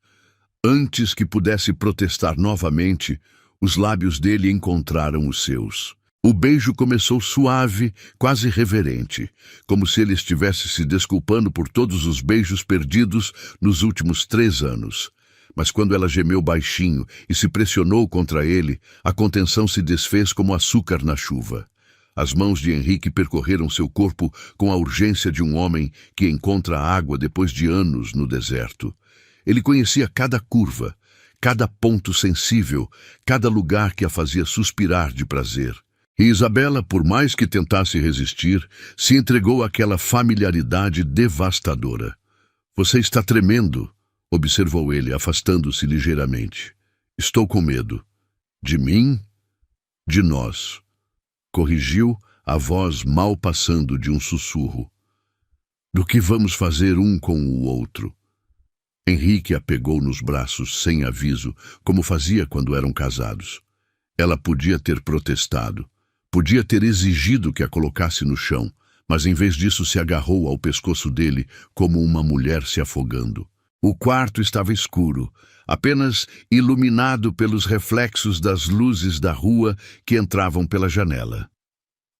Antes que pudesse protestar novamente, os lábios dele encontraram os seus. O beijo começou suave, quase reverente, como se ele estivesse se desculpando por todos os beijos perdidos nos últimos 3 anos. Mas quando ela gemeu baixinho e se pressionou contra ele, a contenção se desfez como açúcar na chuva. As mãos de Henrique percorreram seu corpo com a urgência de um homem que encontra água depois de anos no deserto. Ele conhecia cada curva, cada ponto sensível, cada lugar que a fazia suspirar de prazer. E Isabela, por mais que tentasse resistir, se entregou àquela familiaridade devastadora. Você está tremendo, observou ele, afastando-se ligeiramente. Estou com medo. De mim? De nós. Corrigiu, a voz mal passando de um sussurro. Do que vamos fazer um com o outro? Henrique a pegou nos braços sem aviso, como fazia quando eram casados. Ela podia ter protestado. Podia ter exigido que a colocasse no chão, mas em vez disso se agarrou ao pescoço dele como uma mulher se afogando. O quarto estava escuro, apenas iluminado pelos reflexos das luzes da rua que entravam pela janela.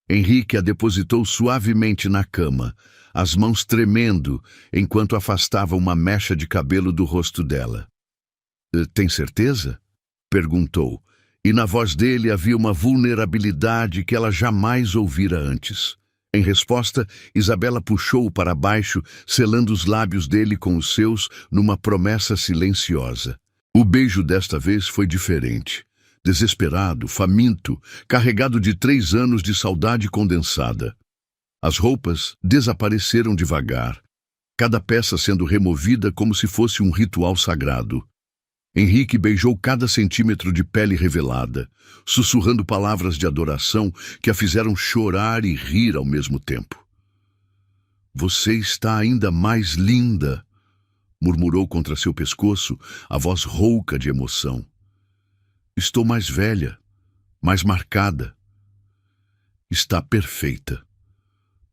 Henrique a depositou suavemente na cama, as mãos tremendo enquanto afastava uma mecha de cabelo do rosto dela. Tem certeza? Perguntou. E na voz dele havia uma vulnerabilidade que ela jamais ouvira antes. Em resposta, Isabela puxou-o para baixo, selando os lábios dele com os seus numa promessa silenciosa. O beijo desta vez foi diferente. Desesperado, faminto, carregado de 3 anos de saudade condensada. As roupas desapareceram devagar, cada peça sendo removida como se fosse um ritual sagrado. Henrique beijou cada centímetro de pele revelada, sussurrando palavras de adoração que a fizeram chorar e rir ao mesmo tempo. Você está ainda mais linda, murmurou contra seu pescoço, a voz rouca de emoção. Estou mais velha, mais marcada. Está perfeita,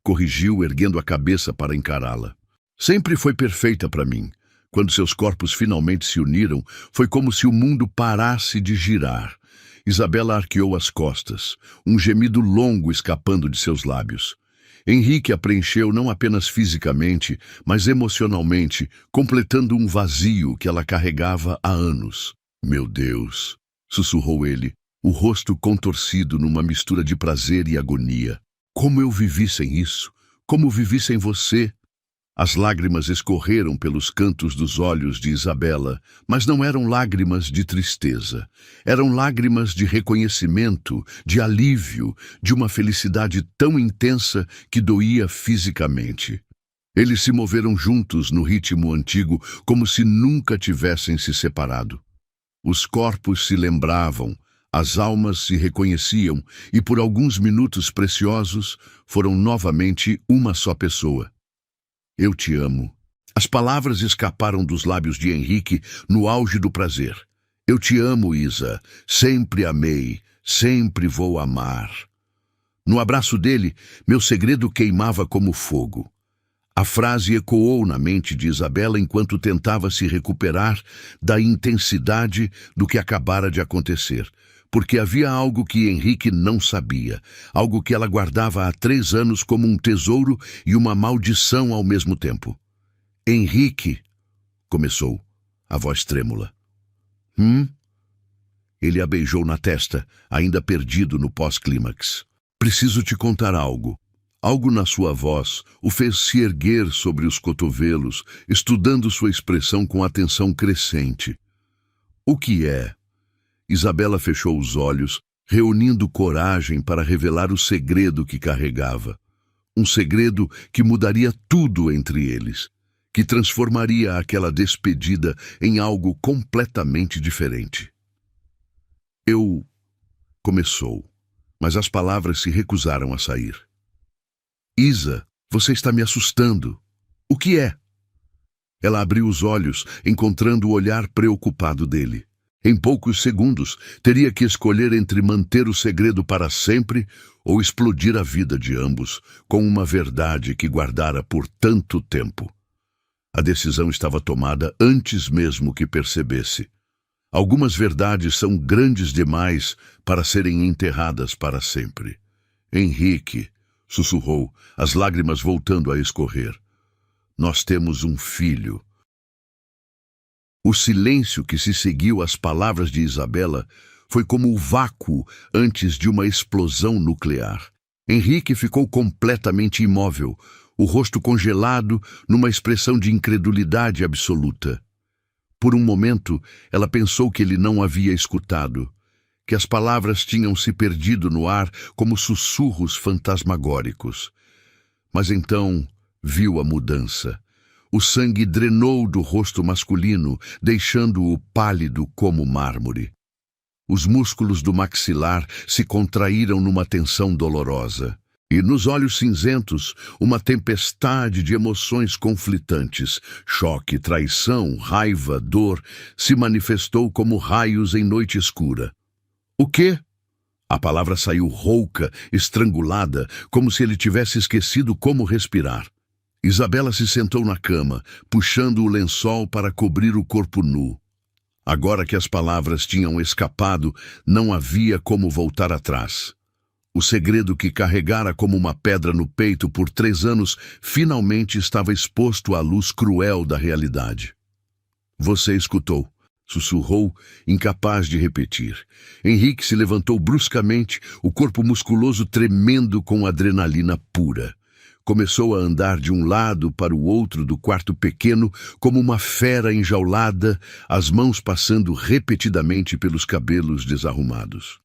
corrigiu, erguendo a cabeça para encará-la. Sempre foi perfeita para mim. Quando seus corpos finalmente se uniram, foi como se o mundo parasse de girar. Isabela arqueou as costas, um gemido longo escapando de seus lábios. Henrique a preencheu não apenas fisicamente, mas emocionalmente, completando um vazio que ela carregava há anos. Meu Deus, sussurrou ele, o rosto contorcido numa mistura de prazer e agonia. Como eu vivi sem isso? Como vivi sem você? As lágrimas escorreram pelos cantos dos olhos de Isabela, mas não eram lágrimas de tristeza. Eram lágrimas de reconhecimento, de alívio, de uma felicidade tão intensa que doía fisicamente. Eles se moveram juntos no ritmo antigo, como se nunca tivessem se separado. Os corpos se lembravam, as almas se reconheciam e por alguns minutos preciosos foram novamente uma só pessoa. Eu te amo. As palavras escaparam dos lábios de Henrique no auge do prazer. Eu te amo, Isa. Sempre amei. Sempre vou amar. No abraço dele, meu segredo queimava como fogo. A frase ecoou na mente de Isabela enquanto tentava se recuperar da intensidade do que acabara de acontecer. Porque havia algo que Henrique não sabia, algo que ela guardava há 3 anos como um tesouro e uma maldição ao mesmo tempo. Henrique, começou, a voz trêmula. Ele a beijou na testa, ainda perdido no pós-clímax. Preciso te contar algo. Algo na sua voz o fez se erguer sobre os cotovelos, estudando sua expressão com atenção crescente. O que é? Isabela fechou os olhos, reunindo coragem para revelar o segredo que carregava. Um segredo que mudaria tudo entre eles. que transformaria aquela despedida em algo completamente diferente. Eu... começou, mas as palavras se recusaram a sair. Isa, você está me assustando. O que é? Ela abriu os olhos, encontrando o olhar preocupado dele. Em poucos segundos, teria que escolher entre manter o segredo para sempre ou explodir a vida de ambos com uma verdade que guardara por tanto tempo. A decisão estava tomada antes mesmo que percebesse. Algumas verdades são grandes demais para serem enterradas para sempre. Henrique, sussurrou, as lágrimas voltando a escorrer. Nós temos um filho. O silêncio que se seguiu às palavras de Isabela foi como o vácuo antes de uma explosão nuclear. Henrique ficou completamente imóvel, o rosto congelado numa expressão de incredulidade absoluta. Por um momento, ela pensou que ele não havia escutado, que as palavras tinham se perdido no ar como sussurros fantasmagóricos. Mas então viu a mudança. O sangue drenou do rosto masculino, deixando-o pálido como mármore. Os músculos do maxilar se contraíram numa tensão dolorosa. E nos olhos cinzentos, uma tempestade de emoções conflitantes, choque, traição, raiva, dor, se manifestou como raios em noite escura. O quê? A palavra saiu rouca, estrangulada, como se ele tivesse esquecido como respirar. Isabela se sentou na cama, puxando o lençol para cobrir o corpo nu. Agora que as palavras tinham escapado, não havia como voltar atrás. O segredo que carregara como uma pedra no peito por 3 anos finalmente estava exposto à luz cruel da realidade. Você escutou, sussurrou, incapaz de repetir. Henrique se levantou bruscamente, o corpo musculoso tremendo com adrenalina pura. Começou a andar de um lado para o outro do quarto pequeno, como uma fera enjaulada, as mãos passando repetidamente pelos cabelos desarrumados.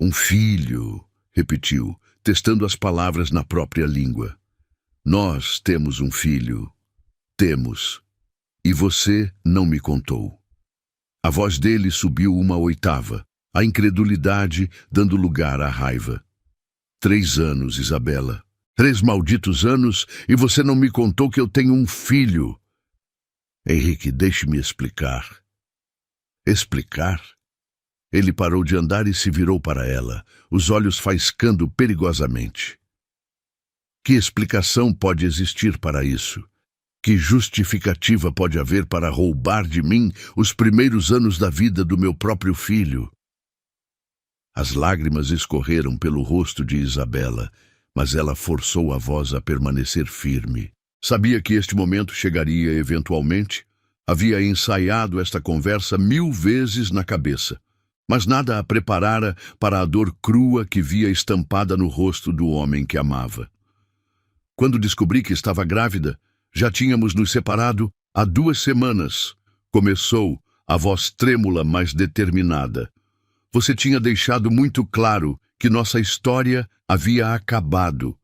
Um filho... repetiu, testando as palavras na própria língua. Nós temos um filho. Temos. E você não me contou. A voz dele subiu uma oitava, a incredulidade dando lugar à raiva. 3 anos, Isabela. 3 malditos anos e você não me contou que eu tenho um filho. Henrique, deixe-me explicar. Explicar? Ele parou de andar e se virou para ela, os olhos faiscando perigosamente. Que explicação pode existir para isso? Que justificativa pode haver para roubar de mim os primeiros anos da vida do meu próprio filho? As lágrimas escorreram pelo rosto de Isabela, mas ela forçou a voz a permanecer firme. Sabia que este momento chegaria eventualmente? Havia ensaiado esta conversa 1000 vezes na cabeça. Mas nada a preparara para a dor crua que via estampada no rosto do homem que amava. Quando descobri que estava grávida, já tínhamos nos separado há 2 semanas. Começou, a voz trêmula, mas determinada. Você tinha deixado muito claro que nossa história havia acabado,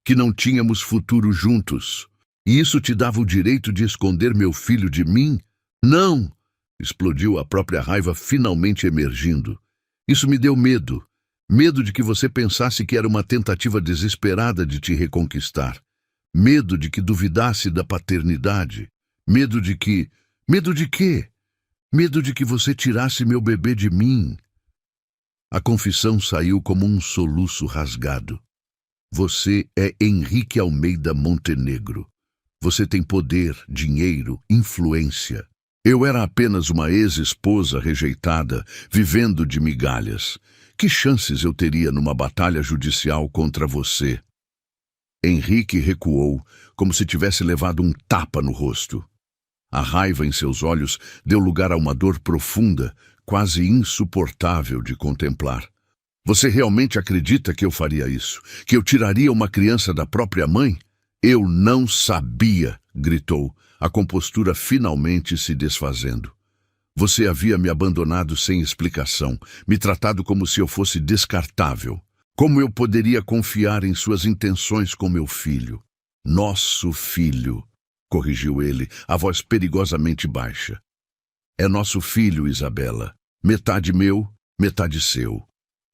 que não tínhamos futuro juntos. E isso te dava o direito de esconder meu filho de mim? Não! Explodiu a própria raiva finalmente emergindo. Isso me deu medo. Medo de que você pensasse que era uma tentativa desesperada de te reconquistar. Medo de que duvidasse da paternidade. Medo de que... Medo de quê? Medo de que você tirasse meu bebê de mim. A confissão saiu como um soluço rasgado. Você é Henrique Almeida Montenegro. Você tem poder, dinheiro, influência. Eu era apenas uma ex-esposa rejeitada, vivendo de migalhas. Que chances eu teria numa batalha judicial contra você? Henrique recuou, como se tivesse levado um tapa no rosto. A raiva em seus olhos deu lugar a uma dor profunda, quase insuportável de contemplar. Você realmente acredita que eu faria isso? Que eu tiraria uma criança da própria mãe? Eu não sabia, gritou, a compostura finalmente se desfazendo. Você havia me abandonado sem explicação, me tratado como se eu fosse descartável. Como eu poderia confiar em suas intenções com meu filho? Nosso filho. corrigiu ele, a voz perigosamente baixa. É nosso filho, Isabela. Metade meu, metade seu.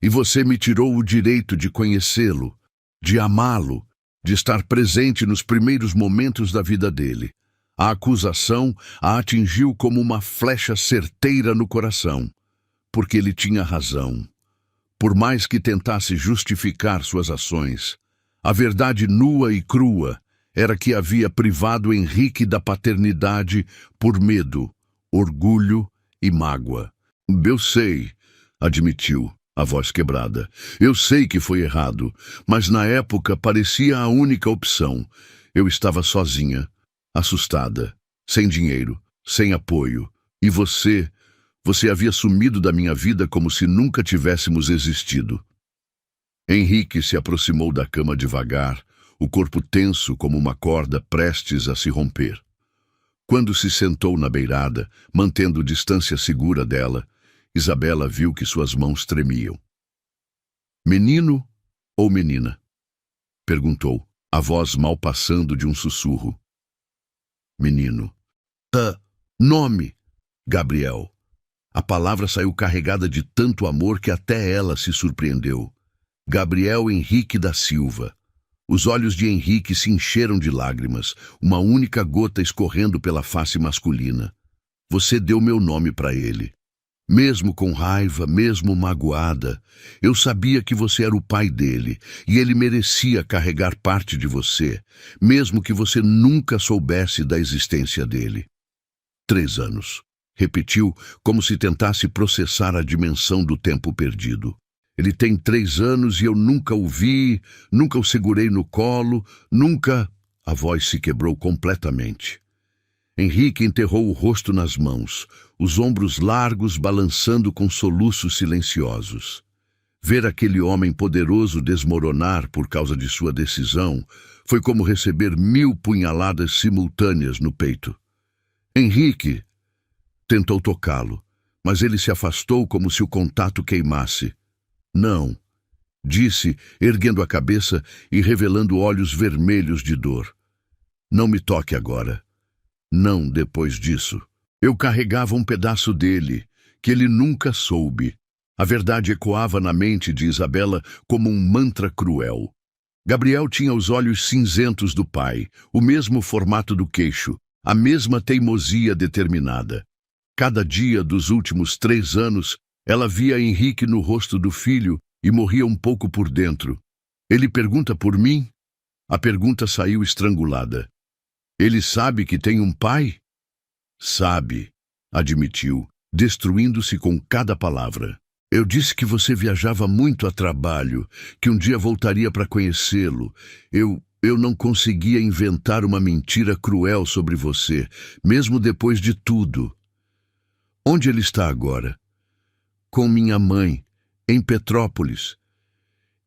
E você me tirou o direito de conhecê-lo, de amá-lo, de estar presente nos primeiros momentos da vida dele. A acusação a atingiu como uma flecha certeira no coração, porque ele tinha razão. Por mais que tentasse justificar suas ações, a verdade nua e crua era que havia privado Henrique da paternidade por medo, orgulho e mágoa. Eu sei, admitiu, a voz quebrada. Eu sei que foi errado, mas na época parecia a única opção. Eu estava sozinha, assustada, sem dinheiro, sem apoio. E você havia sumido da minha vida como se nunca tivéssemos existido. Henrique se aproximou da cama devagar, o corpo tenso como uma corda prestes a se romper. Quando se sentou na beirada, mantendo distância segura dela, Isabela viu que suas mãos tremiam. Menino ou menina? Perguntou, a voz mal passando de um sussurro. Menino. Nome, Gabriel. A palavra saiu carregada de tanto amor que até ela se surpreendeu. Gabriel Henrique da Silva. Os olhos de Henrique se encheram de lágrimas, uma única gota escorrendo pela face masculina. Você deu meu nome para ele. Mesmo com raiva, mesmo magoada, eu sabia que você era o pai dele e ele merecia carregar parte de você, mesmo que você nunca soubesse da existência dele. 3 anos. Repetiu, como se tentasse processar a dimensão do tempo perdido. Ele tem 3 anos e eu nunca o vi, nunca o segurei no colo, nunca... A voz se quebrou completamente. Henrique enterrou o rosto nas mãos, os ombros largos balançando com soluços silenciosos. Ver aquele homem poderoso desmoronar por causa de sua decisão foi como receber 1000 punhaladas simultâneas no peito. Henrique tentou tocá-lo, mas ele se afastou como se o contato queimasse. Não, disse, erguendo a cabeça e revelando olhos vermelhos de dor. Não me toque agora. Não depois disso. Eu carregava um pedaço dele, que ele nunca soube. A verdade ecoava na mente de Isabela como um mantra cruel. Gabriel tinha os olhos cinzentos do pai, o mesmo formato do queixo, a mesma teimosia determinada. Cada dia dos últimos 3 anos, ela via Henrique no rosto do filho e morria um pouco por dentro. Ele pergunta por mim? A pergunta saiu estrangulada. Ele sabe que tem um pai? Sabe, admitiu, destruindo-se com cada palavra. Eu disse que você viajava muito a trabalho, que um dia voltaria para conhecê-lo. Eu não conseguia inventar uma mentira cruel sobre você, mesmo depois de tudo. Onde ele está agora? Com minha mãe, em Petrópolis.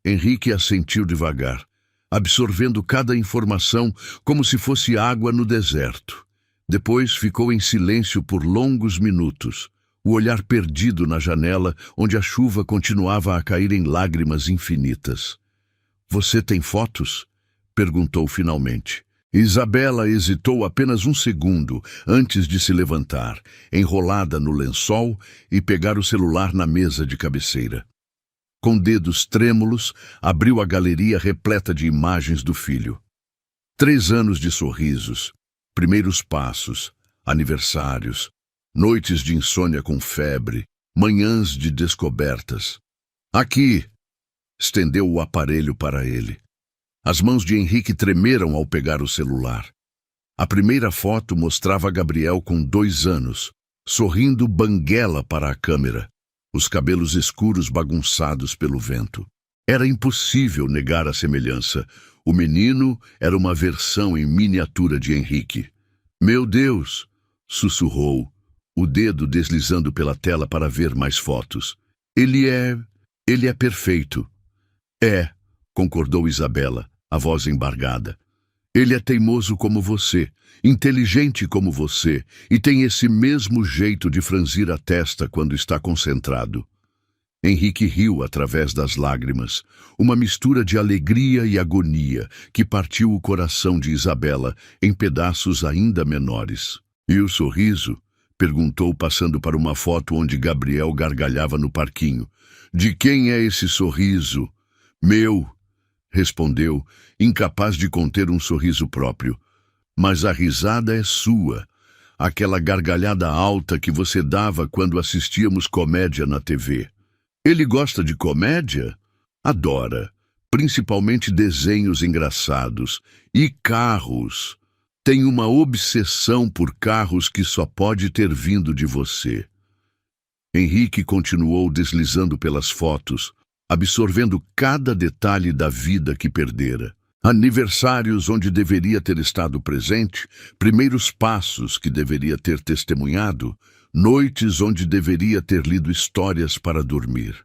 Henrique assentiu devagar, absorvendo cada informação como se fosse água no deserto. Depois ficou em silêncio por longos minutos, o olhar perdido na janela onde a chuva continuava a cair em lágrimas infinitas. Você tem fotos? Perguntou finalmente. Isabela hesitou apenas um segundo antes de se levantar, enrolada no lençol e pegar o celular na mesa de cabeceira. Com dedos trêmulos, abriu a galeria repleta de imagens do filho. 3 anos de sorrisos, primeiros passos, aniversários, noites de insônia com febre, manhãs de descobertas. Aqui! Estendeu o aparelho para ele. As mãos de Henrique tremeram ao pegar o celular. A primeira foto mostrava Gabriel com 2 anos, sorrindo banguela para a câmera, os cabelos escuros bagunçados pelo vento. Era impossível negar a semelhança. O menino era uma versão em miniatura de Henrique. Meu Deus! Sussurrou, o dedo deslizando pela tela para ver mais fotos. Ele é perfeito. É, concordou Isabela, a voz embargada. Ele é teimoso como você, inteligente como você, e tem esse mesmo jeito de franzir a testa quando está concentrado. Henrique riu através das lágrimas, uma mistura de alegria e agonia que partiu o coração de Isabela em pedaços ainda menores. E o sorriso? Perguntou, passando para uma foto onde Gabriel gargalhava no parquinho. De quem é esse sorriso? Meu, respondeu, incapaz de conter um sorriso próprio. Mas a risada é sua. Aquela gargalhada alta que você dava quando assistíamos comédia na TV. Ele gosta de comédia? Adora, principalmente desenhos engraçados. E carros. Tem uma obsessão por carros que só pode ter vindo de você. Henrique continuou deslizando pelas fotos, absorvendo cada detalhe da vida que perdera. Aniversários onde deveria ter estado presente, primeiros passos que deveria ter testemunhado, noites onde deveria ter lido histórias para dormir.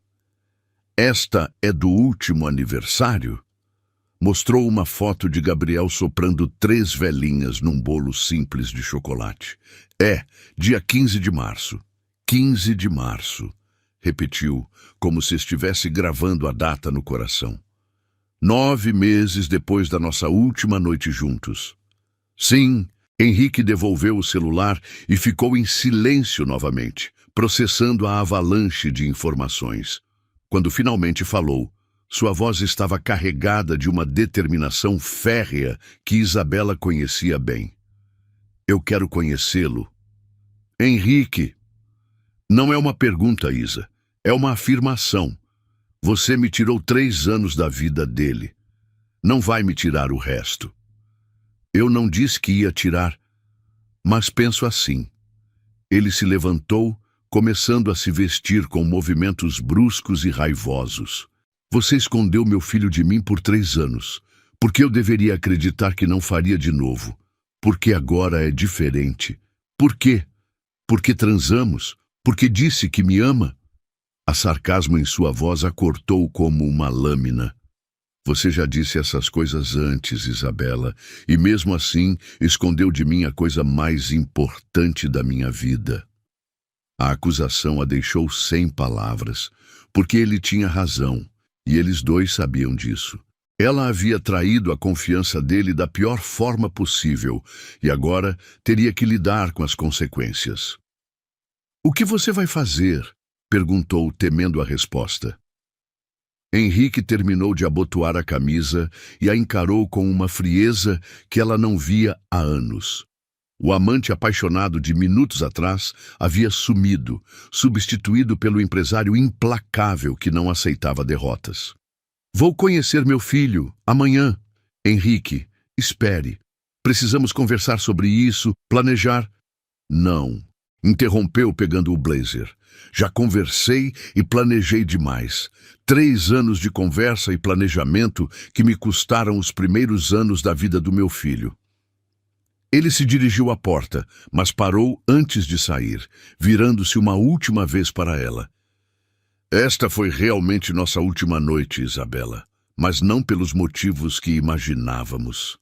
Esta é do último aniversário? Mostrou uma foto de Gabriel soprando 3 velinhas num bolo simples de chocolate. É, dia 15 de março. 15 de março, repetiu, como se estivesse gravando a data no coração. 9 meses depois da nossa última noite juntos. Sim, Henrique devolveu o celular e ficou em silêncio novamente, processando a avalanche de informações. Quando finalmente falou, sua voz estava carregada de uma determinação férrea que Isabela conhecia bem. Eu quero conhecê-lo. Henrique. Não é uma pergunta, Isa. É uma afirmação. Você me tirou 3 anos da vida dele. Não vai me tirar o resto. Eu não disse que ia tirar, mas penso assim. Ele se levantou, começando a se vestir com movimentos bruscos e raivosos. Você escondeu meu filho de mim por 3 anos. Por que eu deveria acreditar que não faria de novo? Porque agora é diferente. Por quê? Porque transamos? Porque disse que me ama? A sarcasmo em sua voz a cortou como uma lâmina. Você já disse essas coisas antes, Isabela, e mesmo assim escondeu de mim a coisa mais importante da minha vida. A acusação a deixou sem palavras, porque ele tinha razão, e eles dois sabiam disso. Ela havia traído a confiança dele da pior forma possível, e agora teria que lidar com as consequências. O que você vai fazer? Perguntou, temendo a resposta. Henrique terminou de abotoar a camisa e a encarou com uma frieza que ela não via há anos. O amante apaixonado de minutos atrás havia sumido, substituído pelo empresário implacável que não aceitava derrotas. Vou conhecer meu filho, amanhã. Henrique, espere. Precisamos conversar sobre isso, planejar. Não. Interrompeu pegando o blazer. Já conversei e planejei demais. 3 anos de conversa e planejamento que me custaram os primeiros anos da vida do meu filho. Ele se dirigiu à porta, mas parou antes de sair, virando-se uma última vez para ela. Esta foi realmente nossa última noite, Isabela, mas não pelos motivos que imaginávamos.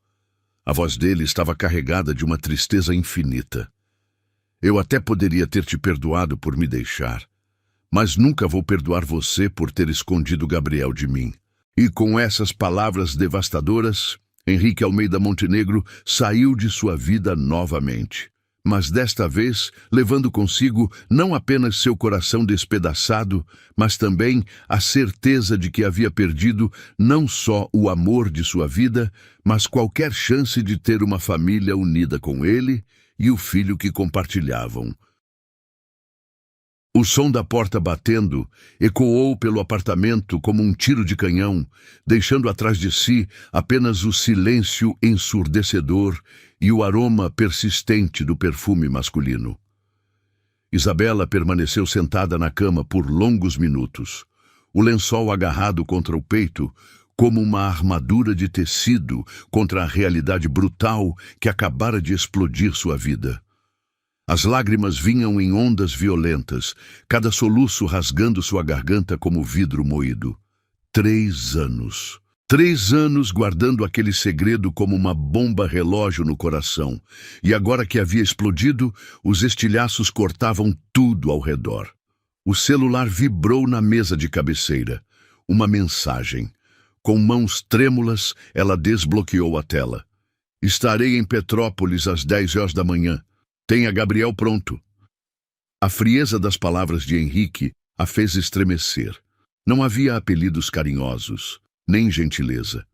A voz dele estava carregada de uma tristeza infinita. Eu até poderia ter te perdoado por me deixar, mas nunca vou perdoar você por ter escondido Gabriel de mim. E com essas palavras devastadoras, Henrique Almeida Montenegro saiu de sua vida novamente, mas desta vez levando consigo não apenas seu coração despedaçado, mas também a certeza de que havia perdido não só o amor de sua vida, mas qualquer chance de ter uma família unida com ele e o filho que compartilhavam. O som da porta batendo ecoou pelo apartamento como um tiro de canhão, deixando atrás de si apenas o silêncio ensurdecedor e o aroma persistente do perfume masculino. Isabela permaneceu sentada na cama por longos minutos, o lençol agarrado contra o peito, como uma armadura de tecido contra a realidade brutal que acabara de explodir sua vida. As lágrimas vinham em ondas violentas, cada soluço rasgando sua garganta como vidro moído. 3 anos. 3 anos guardando aquele segredo como uma bomba relógio no coração, e agora que havia explodido, os estilhaços cortavam tudo ao redor. O celular vibrou na mesa de cabeceira. Uma mensagem. Com mãos trêmulas, ela desbloqueou a tela. Estarei em Petrópolis às 10 horas da manhã. Tenha Gabriel pronto. A frieza das palavras de Henrique a fez estremecer. Não havia apelidos carinhosos, nem gentileza.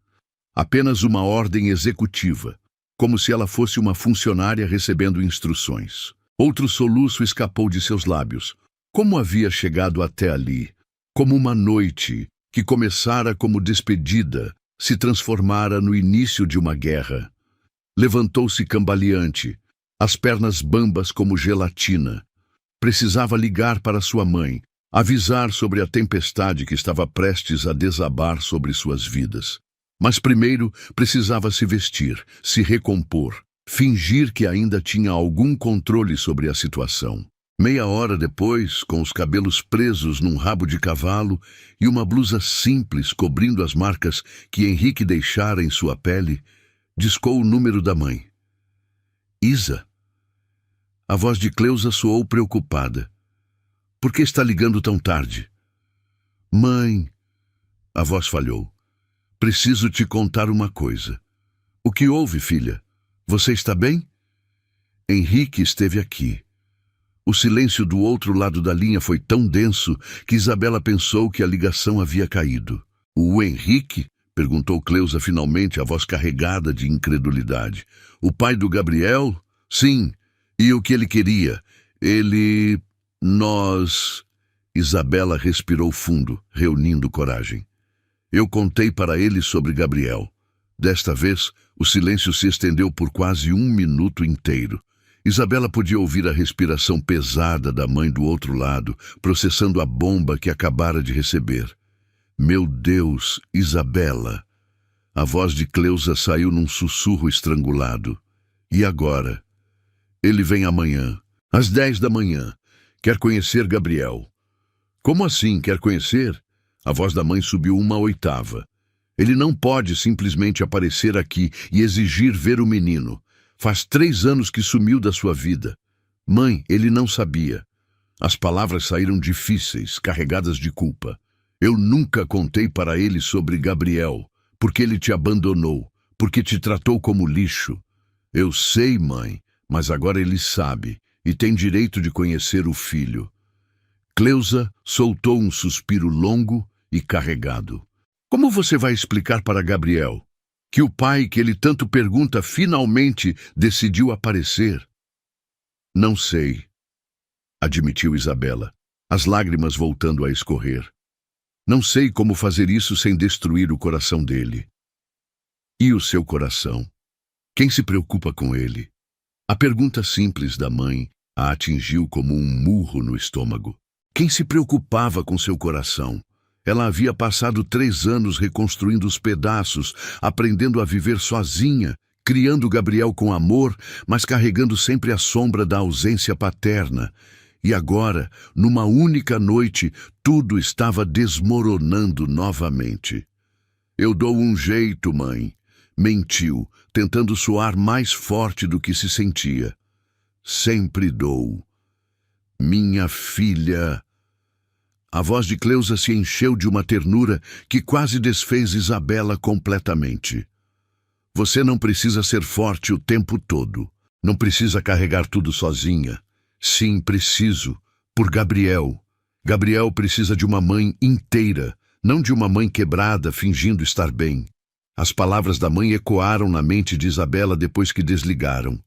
Apenas uma ordem executiva, como se ela fosse uma funcionária recebendo instruções. Outro soluço escapou de seus lábios. Como havia chegado até ali? Como uma noite que começara como despedida, se transformara no início de uma guerra. Levantou-se cambaleante, as pernas bambas como gelatina. Precisava ligar para sua mãe, avisar sobre a tempestade que estava prestes a desabar sobre suas vidas. Mas primeiro precisava se vestir, se recompor, fingir que ainda tinha algum controle sobre a situação. Meia hora depois, com os cabelos presos num rabo de cavalo e uma blusa simples cobrindo as marcas que Henrique deixara em sua pele, discou o número da mãe. Isa. A voz de Cleusa soou preocupada. Por que está ligando tão tarde? Mãe. A voz falhou. Preciso te contar uma coisa. O que houve, filha? Você está bem? Henrique esteve aqui. O silêncio do outro lado da linha foi tão denso que Isabela pensou que a ligação havia caído. O Henrique? Perguntou Cleusa finalmente, a voz carregada de incredulidade. O pai do Gabriel? Sim. E o que ele queria? Nós... Isabela respirou fundo, reunindo coragem. Eu contei para ele sobre Gabriel. Desta vez, o silêncio se estendeu por quase 1 minuto inteiro. Isabela podia ouvir a respiração pesada da mãe do outro lado, processando a bomba que acabara de receber. Meu Deus, Isabela! A voz de Cleusa saiu num sussurro estrangulado. E agora? Ele vem amanhã, às 10 da manhã. Quer conhecer Gabriel. Como assim, quer conhecer? A voz da mãe subiu 1/8. Ele não pode simplesmente aparecer aqui e exigir ver o menino. Faz 3 anos que sumiu da sua vida. Mãe, ele não sabia. As palavras saíram difíceis, carregadas de culpa. Eu nunca contei para ele sobre Gabriel, porque ele te abandonou, porque te tratou como lixo. Eu sei, mãe, mas agora ele sabe e tem direito de conhecer o filho. Cleusa soltou um suspiro longo e carregado. Como você vai explicar para Gabriel que o pai que ele tanto pergunta finalmente decidiu aparecer? Não sei, admitiu Isabela, as lágrimas voltando a escorrer. Não sei como fazer isso sem destruir o coração dele. E o seu coração? Quem se preocupa com ele? A pergunta simples da mãe a atingiu como um murro no estômago. Quem se preocupava com seu coração? Ela havia passado 3 anos reconstruindo os pedaços, aprendendo a viver sozinha, criando Gabriel com amor, mas carregando sempre a sombra da ausência paterna. E agora, numa única noite, tudo estava desmoronando novamente. Eu dou um jeito, mãe. Mentiu, tentando soar mais forte do que se sentia. Sempre dou. Minha filha... A voz de Cleusa se encheu de uma ternura que quase desfez Isabela completamente. Você não precisa ser forte o tempo todo. Não precisa carregar tudo sozinha. Sim, preciso. Por Gabriel. Gabriel precisa de uma mãe inteira, não de uma mãe quebrada fingindo estar bem. As palavras da mãe ecoaram na mente de Isabela depois que desligaram.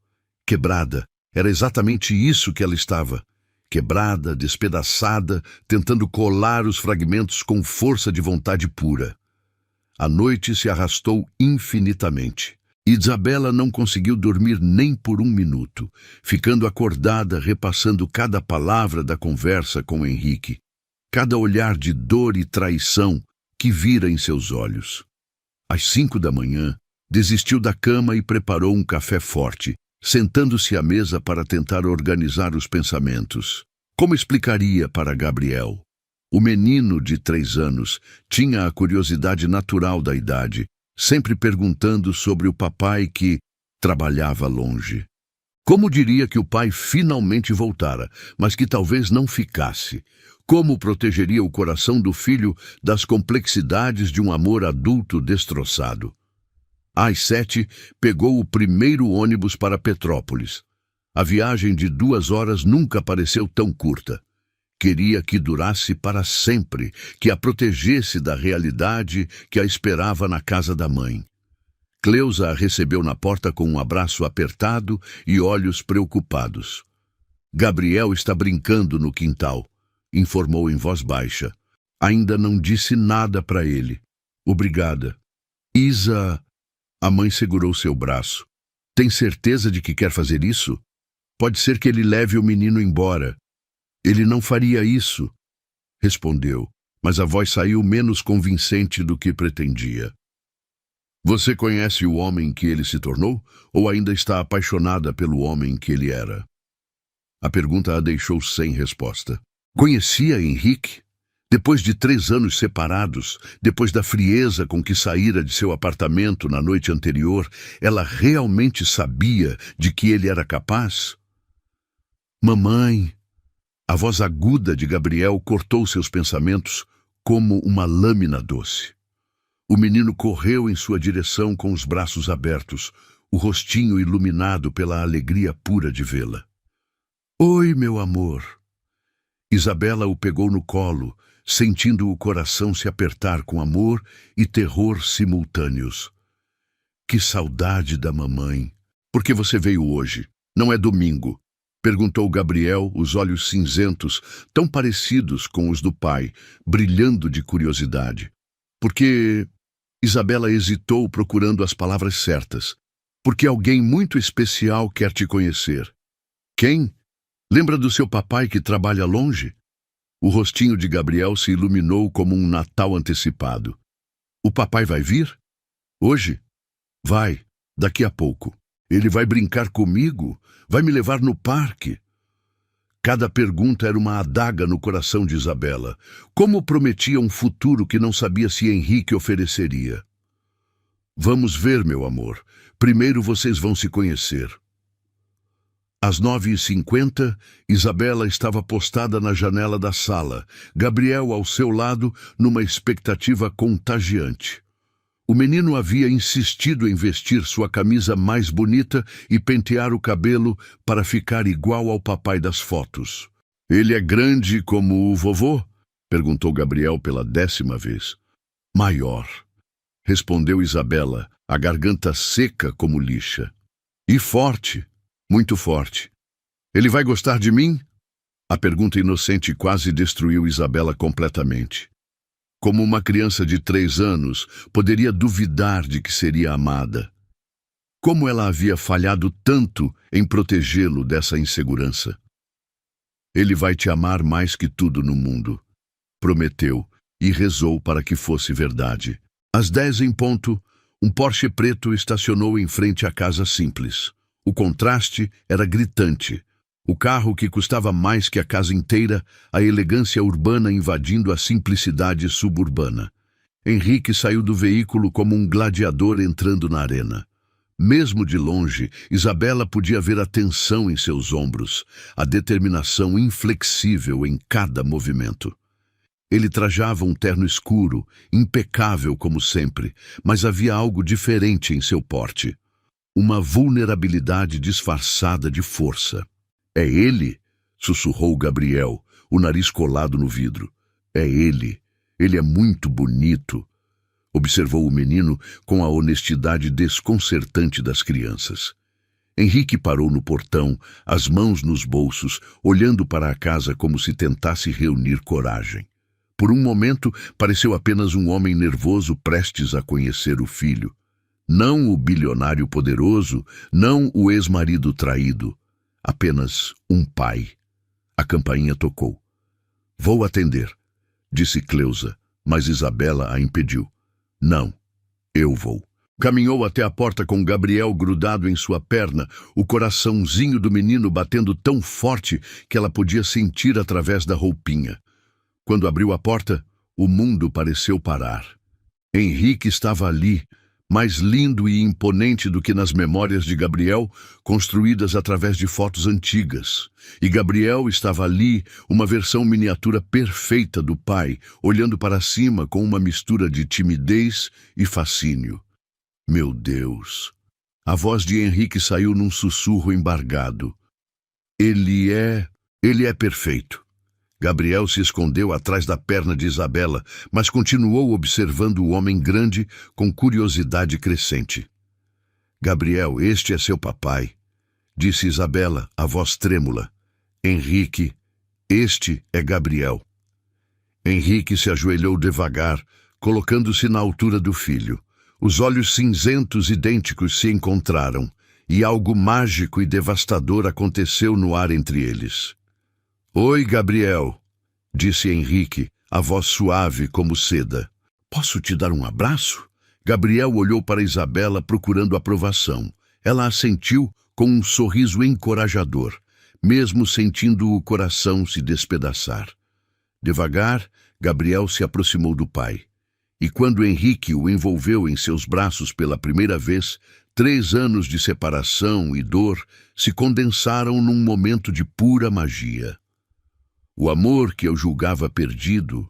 Quebrada. Era exatamente isso que ela estava. Quebrada, despedaçada, tentando colar os fragmentos com força de vontade pura. A noite se arrastou infinitamente. Isabela não conseguiu dormir nem por 1 minuto, ficando acordada repassando cada palavra da conversa com Henrique, cada olhar de dor e traição que vira em seus olhos. Às 5 da manhã, desistiu da cama e preparou um café forte, sentando-se à mesa para tentar organizar os pensamentos. Como explicaria para Gabriel? O menino de 3 anos tinha a curiosidade natural da idade, sempre perguntando sobre o papai que trabalhava longe. Como diria que o pai finalmente voltara, mas que talvez não ficasse? Como protegeria o coração do filho das complexidades de um amor adulto destroçado? Às 7, pegou o primeiro ônibus para Petrópolis. A viagem de 2 horas nunca pareceu tão curta. Queria que durasse para sempre, que a protegesse da realidade que a esperava na casa da mãe. Cleusa a recebeu na porta com um abraço apertado e olhos preocupados. Gabriel está brincando no quintal, informou em voz baixa. Ainda não disse nada para ele. Obrigada. Isa... A mãe segurou seu braço. Tem certeza de que quer fazer isso? Pode ser que ele leve o menino embora. Ele não faria isso, respondeu, mas a voz saiu menos convincente do que pretendia. Você conhece o homem que ele se tornou, ou ainda está apaixonada pelo homem que ele era? A pergunta a deixou sem resposta. Conhecia Henrique? Depois de 3 anos separados, depois da frieza com que saíra de seu apartamento na noite anterior, ela realmente sabia de que ele era capaz? Mamãe! A voz aguda de Gabriel cortou seus pensamentos como uma lâmina doce. O menino correu em sua direção com os braços abertos, o rostinho iluminado pela alegria pura de vê-la. Oi, meu amor! Isabela o pegou no colo, sentindo o coração se apertar com amor e terror simultâneos. Que saudade da mamãe! Por que você veio hoje? Não é domingo? Perguntou Gabriel, os olhos cinzentos, tão parecidos com os do pai, brilhando de curiosidade. Porque... Isabela hesitou procurando as palavras certas. Porque alguém muito especial quer te conhecer. Quem? Lembra do seu papai que trabalha longe? O rostinho de Gabriel se iluminou como um Natal antecipado. O papai vai vir? Hoje? Vai, daqui a pouco. Ele vai brincar comigo? Vai me levar no parque? Cada pergunta era uma adaga no coração de Isabela. Como prometia um futuro que não sabia se Henrique ofereceria. Vamos ver, meu amor. Primeiro vocês vão se conhecer. Às 9h50, Isabela estava postada na janela da sala, Gabriel ao seu lado, numa expectativa contagiante. O menino havia insistido em vestir sua camisa mais bonita e pentear o cabelo para ficar igual ao papai das fotos. Ele é grande como o vovô? Perguntou Gabriel pela 10ª vez. Maior, respondeu Isabela, a garganta seca como lixa. E forte. Muito forte. Ele vai gostar de mim? A pergunta inocente quase destruiu Isabela completamente. Como uma criança de 3 anos poderia duvidar de que seria amada? Como ela havia falhado tanto em protegê-lo dessa insegurança? Ele vai te amar mais que tudo no mundo, prometeu e rezou para que fosse verdade. Às 10 em ponto, um Porsche preto estacionou em frente à casa simples. O contraste era gritante. O carro que custava mais que a casa inteira, a elegância urbana invadindo a simplicidade suburbana. Henrique saiu do veículo como um gladiador entrando na arena. Mesmo de longe, Isabela podia ver a tensão em seus ombros, a determinação inflexível em cada movimento. Ele trajava um terno escuro, impecável como sempre, mas havia algo diferente em seu porte. Uma vulnerabilidade disfarçada de força. É ele? Sussurrou Gabriel, o nariz colado no vidro. É ele. Ele é muito bonito. Observou o menino com a honestidade desconcertante das crianças. Henrique parou no portão, as mãos nos bolsos, olhando para a casa como se tentasse reunir coragem. Por um momento, pareceu apenas um homem nervoso prestes a conhecer o filho. Não o bilionário poderoso, não o ex-marido traído. Apenas um pai. A campainha tocou. Vou atender, disse Cleusa, mas Isabela a impediu. Não, eu vou. Caminhou até a porta com Gabriel grudado em sua perna, o coraçãozinho do menino batendo tão forte que ela podia sentir através da roupinha. Quando abriu a porta, o mundo pareceu parar. Henrique estava ali, mais lindo e imponente do que nas memórias de Gabriel, construídas através de fotos antigas. E Gabriel estava ali, uma versão miniatura perfeita do pai, olhando para cima com uma mistura de timidez e fascínio. Meu Deus! A voz de Henrique saiu num sussurro embargado. Ele é perfeito. Gabriel se escondeu atrás da perna de Isabela, mas continuou observando o homem grande com curiosidade crescente. Gabriel, este é seu papai, disse Isabela, a voz trêmula. Henrique, este é Gabriel. Henrique se ajoelhou devagar, colocando-se na altura do filho. Os olhos cinzentos idênticos se encontraram, e algo mágico e devastador aconteceu no ar entre eles. Oi, Gabriel, disse Henrique, a voz suave como seda. Posso te dar um abraço? Gabriel olhou para Isabela procurando aprovação. Ela assentiu com um sorriso encorajador, mesmo sentindo o coração se despedaçar. Devagar, Gabriel se aproximou do pai. E quando Henrique o envolveu em seus braços pela primeira vez, 3 anos de separação e dor se condensaram num momento de pura magia. O amor que eu julgava perdido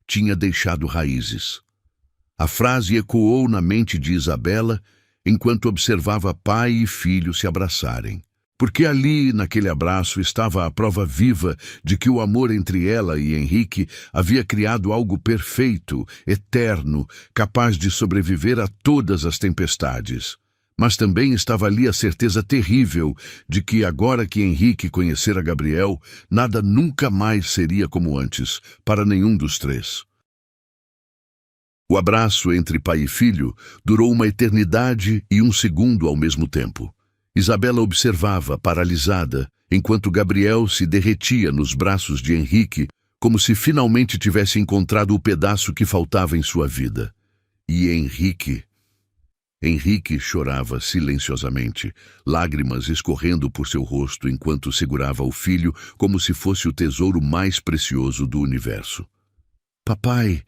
tinha deixado raízes. A frase ecoou na mente de Isabela enquanto observava pai e filho se abraçarem. Porque ali, naquele abraço, estava a prova viva de que o amor entre ela e Henrique havia criado algo perfeito, eterno, capaz de sobreviver a todas as tempestades. Mas também estava ali a certeza terrível de que, agora que Henrique conhecera Gabriel, nada nunca mais seria como antes, para nenhum dos três. O abraço entre pai e filho durou uma eternidade e um segundo ao mesmo tempo. Isabela observava, paralisada, enquanto Gabriel se derretia nos braços de Henrique, como se finalmente tivesse encontrado o pedaço que faltava em sua vida. E Henrique chorava silenciosamente, lágrimas escorrendo por seu rosto enquanto segurava o filho como se fosse o tesouro mais precioso do universo. Papai,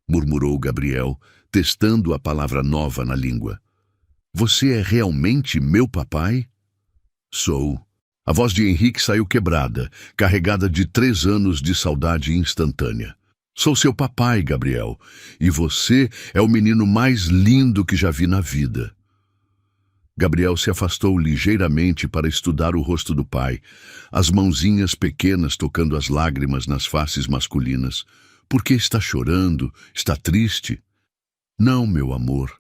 murmurou Gabriel, testando a palavra nova na língua. Você é realmente meu papai? Sou. A voz de Henrique saiu quebrada, carregada de 3 anos de saudade instantânea. Sou seu papai, Gabriel, e você é o menino mais lindo que já vi na vida. Gabriel se afastou ligeiramente para estudar o rosto do pai, as mãozinhas pequenas tocando as lágrimas nas faces masculinas. Por que está chorando? Está triste? Não, meu amor.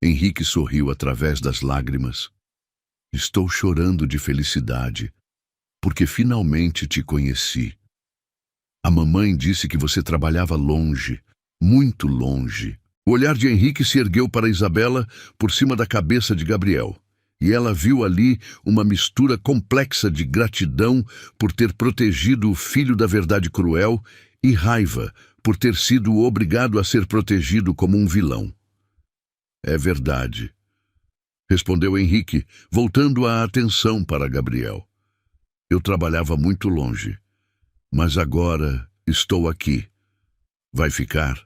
Henrique sorriu através das lágrimas. Estou chorando de felicidade, porque finalmente te conheci. A mamãe disse que você trabalhava longe, muito longe. O olhar de Henrique se ergueu para Isabela por cima da cabeça de Gabriel, e ela viu ali uma mistura complexa de gratidão por ter protegido o filho da verdade cruel e raiva por ter sido obrigado a ser protegido como um vilão. É verdade, respondeu Henrique, voltando a atenção para Gabriel. Eu trabalhava muito longe. Mas agora estou aqui. Vai ficar?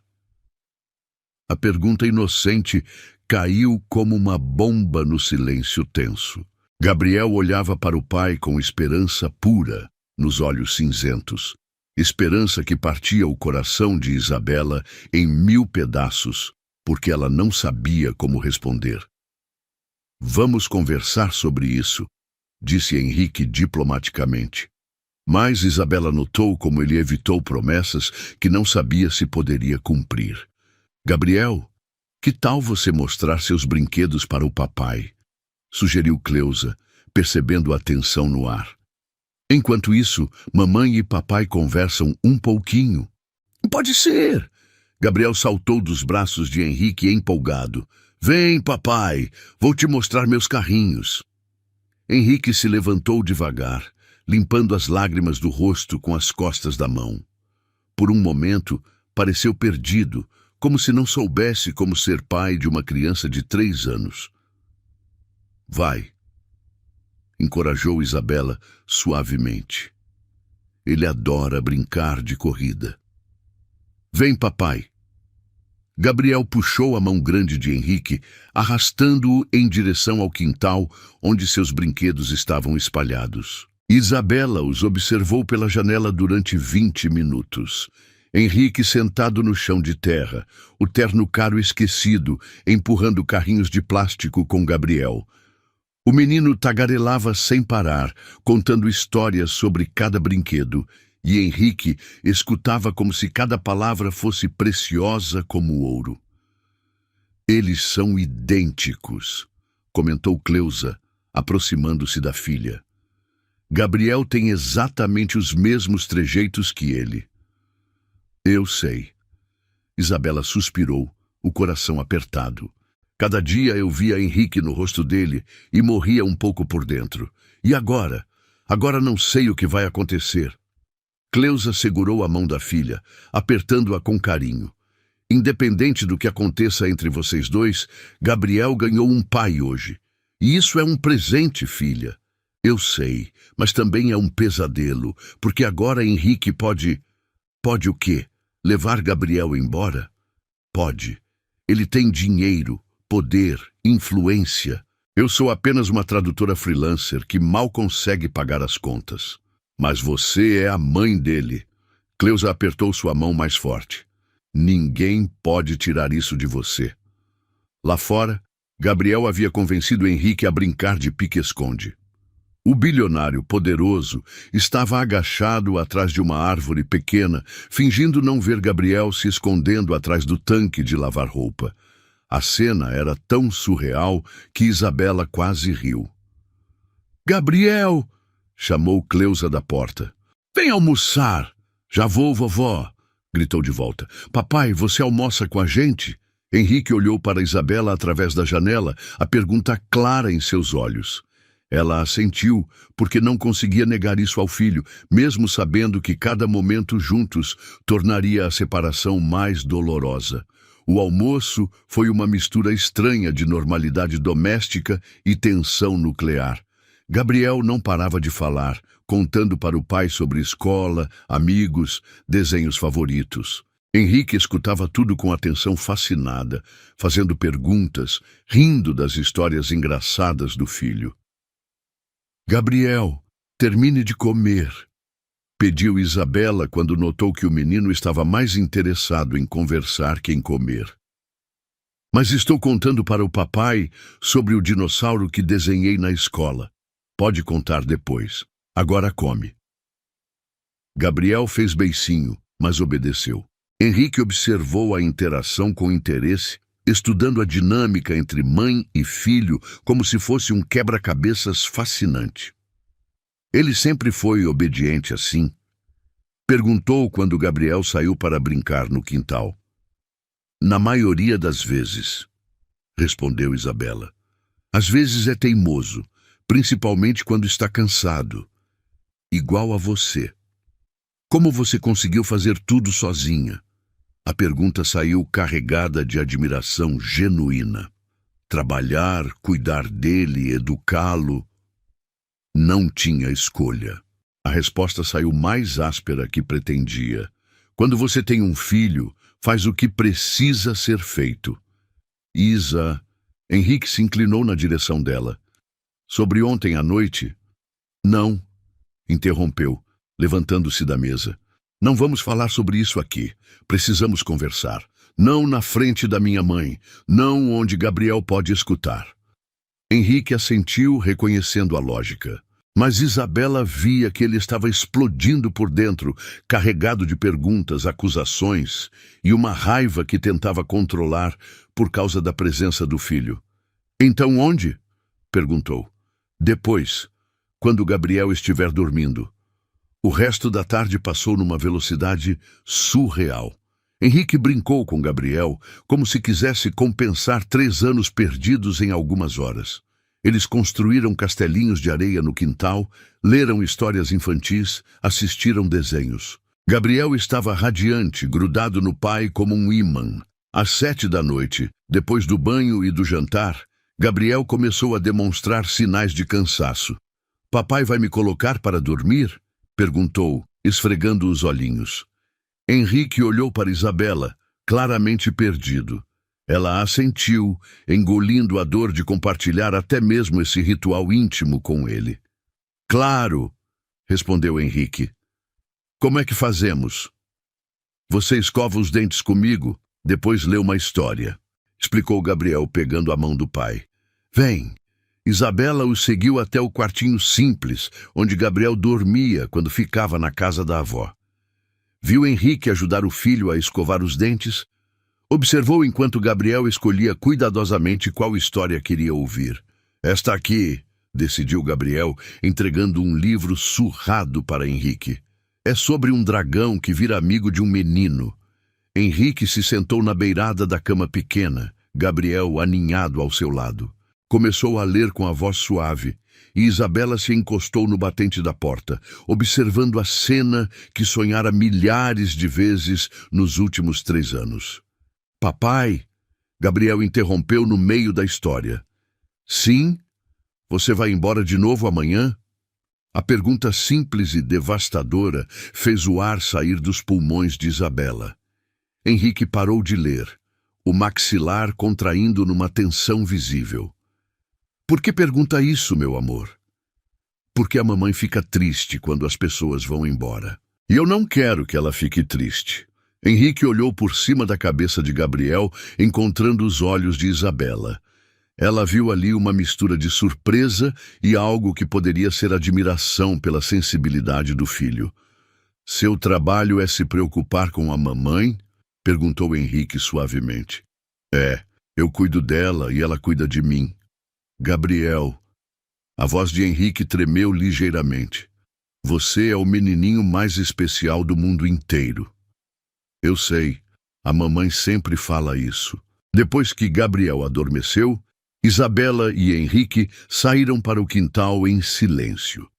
A pergunta inocente caiu como uma bomba no silêncio tenso. Gabriel olhava para o pai com esperança pura nos olhos cinzentos. Esperança que partia o coração de Isabela em 1000 pedaços, porque ela não sabia como responder. Vamos conversar sobre isso, disse Henrique diplomaticamente. Mas Isabela notou como ele evitou promessas que não sabia se poderia cumprir. Gabriel, que tal você mostrar seus brinquedos para o papai? Sugeriu Cleusa, percebendo a tensão no ar. Enquanto isso, mamãe e papai conversam um pouquinho. Pode ser! Gabriel saltou dos braços de Henrique empolgado. Vem, papai, vou te mostrar meus carrinhos. Henrique se levantou devagar, limpando as lágrimas do rosto com as costas da mão. Por um momento, pareceu perdido, como se não soubesse como ser pai de uma criança de 3 anos. Vai, encorajou Isabela suavemente. Ele adora brincar de corrida. Vem, papai. Gabriel puxou a mão grande de Henrique, arrastando-o em direção ao quintal onde seus brinquedos estavam espalhados. Isabela os observou pela janela durante 20 minutos. Henrique sentado no chão de terra, o terno caro esquecido, empurrando carrinhos de plástico com Gabriel. O menino tagarelava sem parar, contando histórias sobre cada brinquedo, e Henrique escutava como se cada palavra fosse preciosa como ouro. Eles são idênticos, comentou Cleusa, aproximando-se da filha. Gabriel tem exatamente os mesmos trejeitos que ele. Eu sei. Isabela suspirou, o coração apertado. Cada dia eu via Henrique no rosto dele e morria um pouco por dentro. E agora? Agora não sei o que vai acontecer. Cleusa segurou a mão da filha, apertando-a com carinho. Independente do que aconteça entre vocês dois, Gabriel ganhou um pai hoje. E isso é um presente, filha. Eu sei, mas também é um pesadelo, porque agora Henrique pode... Pode o quê? Levar Gabriel embora? Pode. Ele tem dinheiro, poder, influência. Eu sou apenas uma tradutora freelancer que mal consegue pagar as contas. Mas você é a mãe dele. Cleusa apertou sua mão mais forte. Ninguém pode tirar isso de você. Lá fora, Gabriel havia convencido Henrique a brincar de pique-esconde. O bilionário poderoso estava agachado atrás de uma árvore pequena, fingindo não ver Gabriel se escondendo atrás do tanque de lavar roupa. A cena era tão surreal que Isabela quase riu. «Gabriel!» chamou Cleusa da porta. «Vem almoçar!» «Já vou, vovó!» gritou de volta. «Papai, você almoça com a gente?» Henrique olhou para Isabela através da janela, a pergunta clara em seus olhos. Ela assentiu, porque não conseguia negar isso ao filho, mesmo sabendo que cada momento juntos tornaria a separação mais dolorosa. O almoço foi uma mistura estranha de normalidade doméstica e tensão nuclear. Gabriel não parava de falar, contando para o pai sobre escola, amigos, desenhos favoritos. Henrique escutava tudo com atenção fascinada, fazendo perguntas, rindo das histórias engraçadas do filho. «Gabriel, termine de comer», pediu Isabela quando notou que o menino estava mais interessado em conversar que em comer. «Mas estou contando para o papai sobre o dinossauro que desenhei na escola. Pode contar depois. Agora come». Gabriel fez beicinho, mas obedeceu. Henrique observou a interação com interesse, estudando a dinâmica entre mãe e filho como se fosse um quebra-cabeças fascinante. Ele sempre foi obediente assim. Perguntou quando Gabriel saiu para brincar no quintal. «Na maioria das vezes», respondeu Isabela. «Às vezes é teimoso, principalmente quando está cansado. Igual a você. Como você conseguiu fazer tudo sozinha?» A pergunta saiu carregada de admiração genuína. Trabalhar, cuidar dele, educá-lo. Não tinha escolha. A resposta saiu mais áspera que pretendia. Quando você tem um filho, faz o que precisa ser feito. Isa... Henrique se inclinou na direção dela. «Sobre ontem à noite?» «Não», interrompeu, levantando-se da mesa. «Não vamos falar sobre isso aqui. Precisamos conversar. Não na frente da minha mãe. Não onde Gabriel pode escutar». Henrique assentiu, reconhecendo a lógica. Mas Isabela via que ele estava explodindo por dentro, carregado de perguntas, acusações e uma raiva que tentava controlar por causa da presença do filho. «Então onde?» perguntou. «Depois, quando Gabriel estiver dormindo». O resto da tarde passou numa velocidade surreal. Henrique brincou com Gabriel como se quisesse compensar 3 anos perdidos em algumas horas. Eles construíram castelinhos de areia no quintal, leram histórias infantis, assistiram desenhos. Gabriel estava radiante, grudado no pai como um ímã. Às 7 da noite, depois do banho e do jantar, Gabriel começou a demonstrar sinais de cansaço. «Papai vai me colocar para dormir?» perguntou, esfregando os olhinhos. Henrique olhou para Isabela, claramente perdido. Ela assentiu, engolindo a dor de compartilhar até mesmo esse ritual íntimo com ele. Claro, respondeu Henrique. Como é que fazemos? Você escova os dentes comigo, depois lê uma história, explicou Gabriel pegando a mão do pai. Vem. Isabela os seguiu até o quartinho simples, onde Gabriel dormia quando ficava na casa da avó. Viu Henrique ajudar o filho a escovar os dentes. Observou enquanto Gabriel escolhia cuidadosamente qual história queria ouvir. Esta aqui, decidiu Gabriel, entregando um livro surrado para Henrique. É sobre um dragão que vira amigo de um menino. Henrique se sentou na beirada da cama pequena, Gabriel aninhado ao seu lado. Começou a ler com a voz suave, e Isabela se encostou no batente da porta, observando a cena que sonhara milhares de vezes nos últimos 3 anos. Papai, Gabriel interrompeu no meio da história. Sim? Você vai embora de novo amanhã? A pergunta simples e devastadora fez o ar sair dos pulmões de Isabela. Henrique parou de ler, o maxilar contraindo numa tensão visível. Por que pergunta isso, meu amor? Porque a mamãe fica triste quando as pessoas vão embora. E eu não quero que ela fique triste. Henrique olhou por cima da cabeça de Gabriel, encontrando os olhos de Isabela. Ela viu ali uma mistura de surpresa e algo que poderia ser admiração pela sensibilidade do filho. Seu trabalho é se preocupar com a mamãe? Perguntou Henrique suavemente. Eu cuido dela e ela cuida de mim. Gabriel. A voz de Henrique tremeu ligeiramente. Você é o menininho mais especial do mundo inteiro. Eu sei, a mamãe sempre fala isso. Depois que Gabriel adormeceu, Isabela e Henrique saíram para o quintal em silêncio.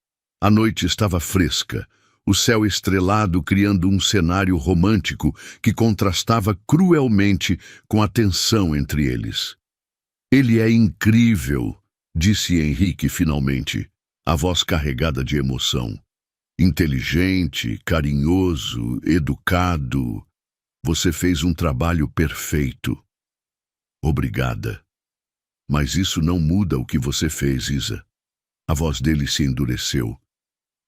A noite estava fresca, o céu estrelado criando um cenário romântico que contrastava cruelmente com a tensão entre eles. Ele é incrível, disse Henrique finalmente, a voz carregada de emoção. Inteligente, carinhoso, educado. Você fez um trabalho perfeito. Obrigada. Mas isso não muda o que você fez, Isa. A voz dele se endureceu.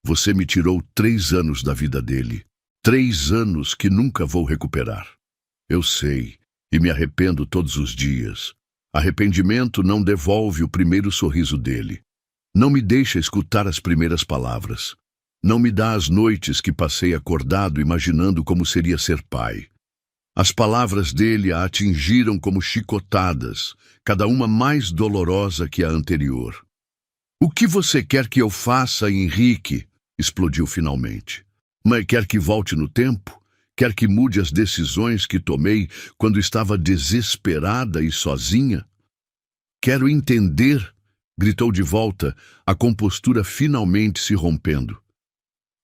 Você me tirou 3 anos da vida dele. 3 anos que nunca vou recuperar. Eu sei, e me arrependo todos os dias. Arrependimento não devolve o primeiro sorriso dele. Não me deixa escutar as primeiras palavras. Não me dá as noites que passei acordado imaginando como seria ser pai. As palavras dele a atingiram como chicotadas, cada uma mais dolorosa que a anterior. O que você quer que eu faça, Henrique? Explodiu finalmente. Mas quer que volte no tempo? Quer que mude as decisões que tomei quando estava desesperada e sozinha? Quero entender, gritou de volta, a compostura finalmente se rompendo.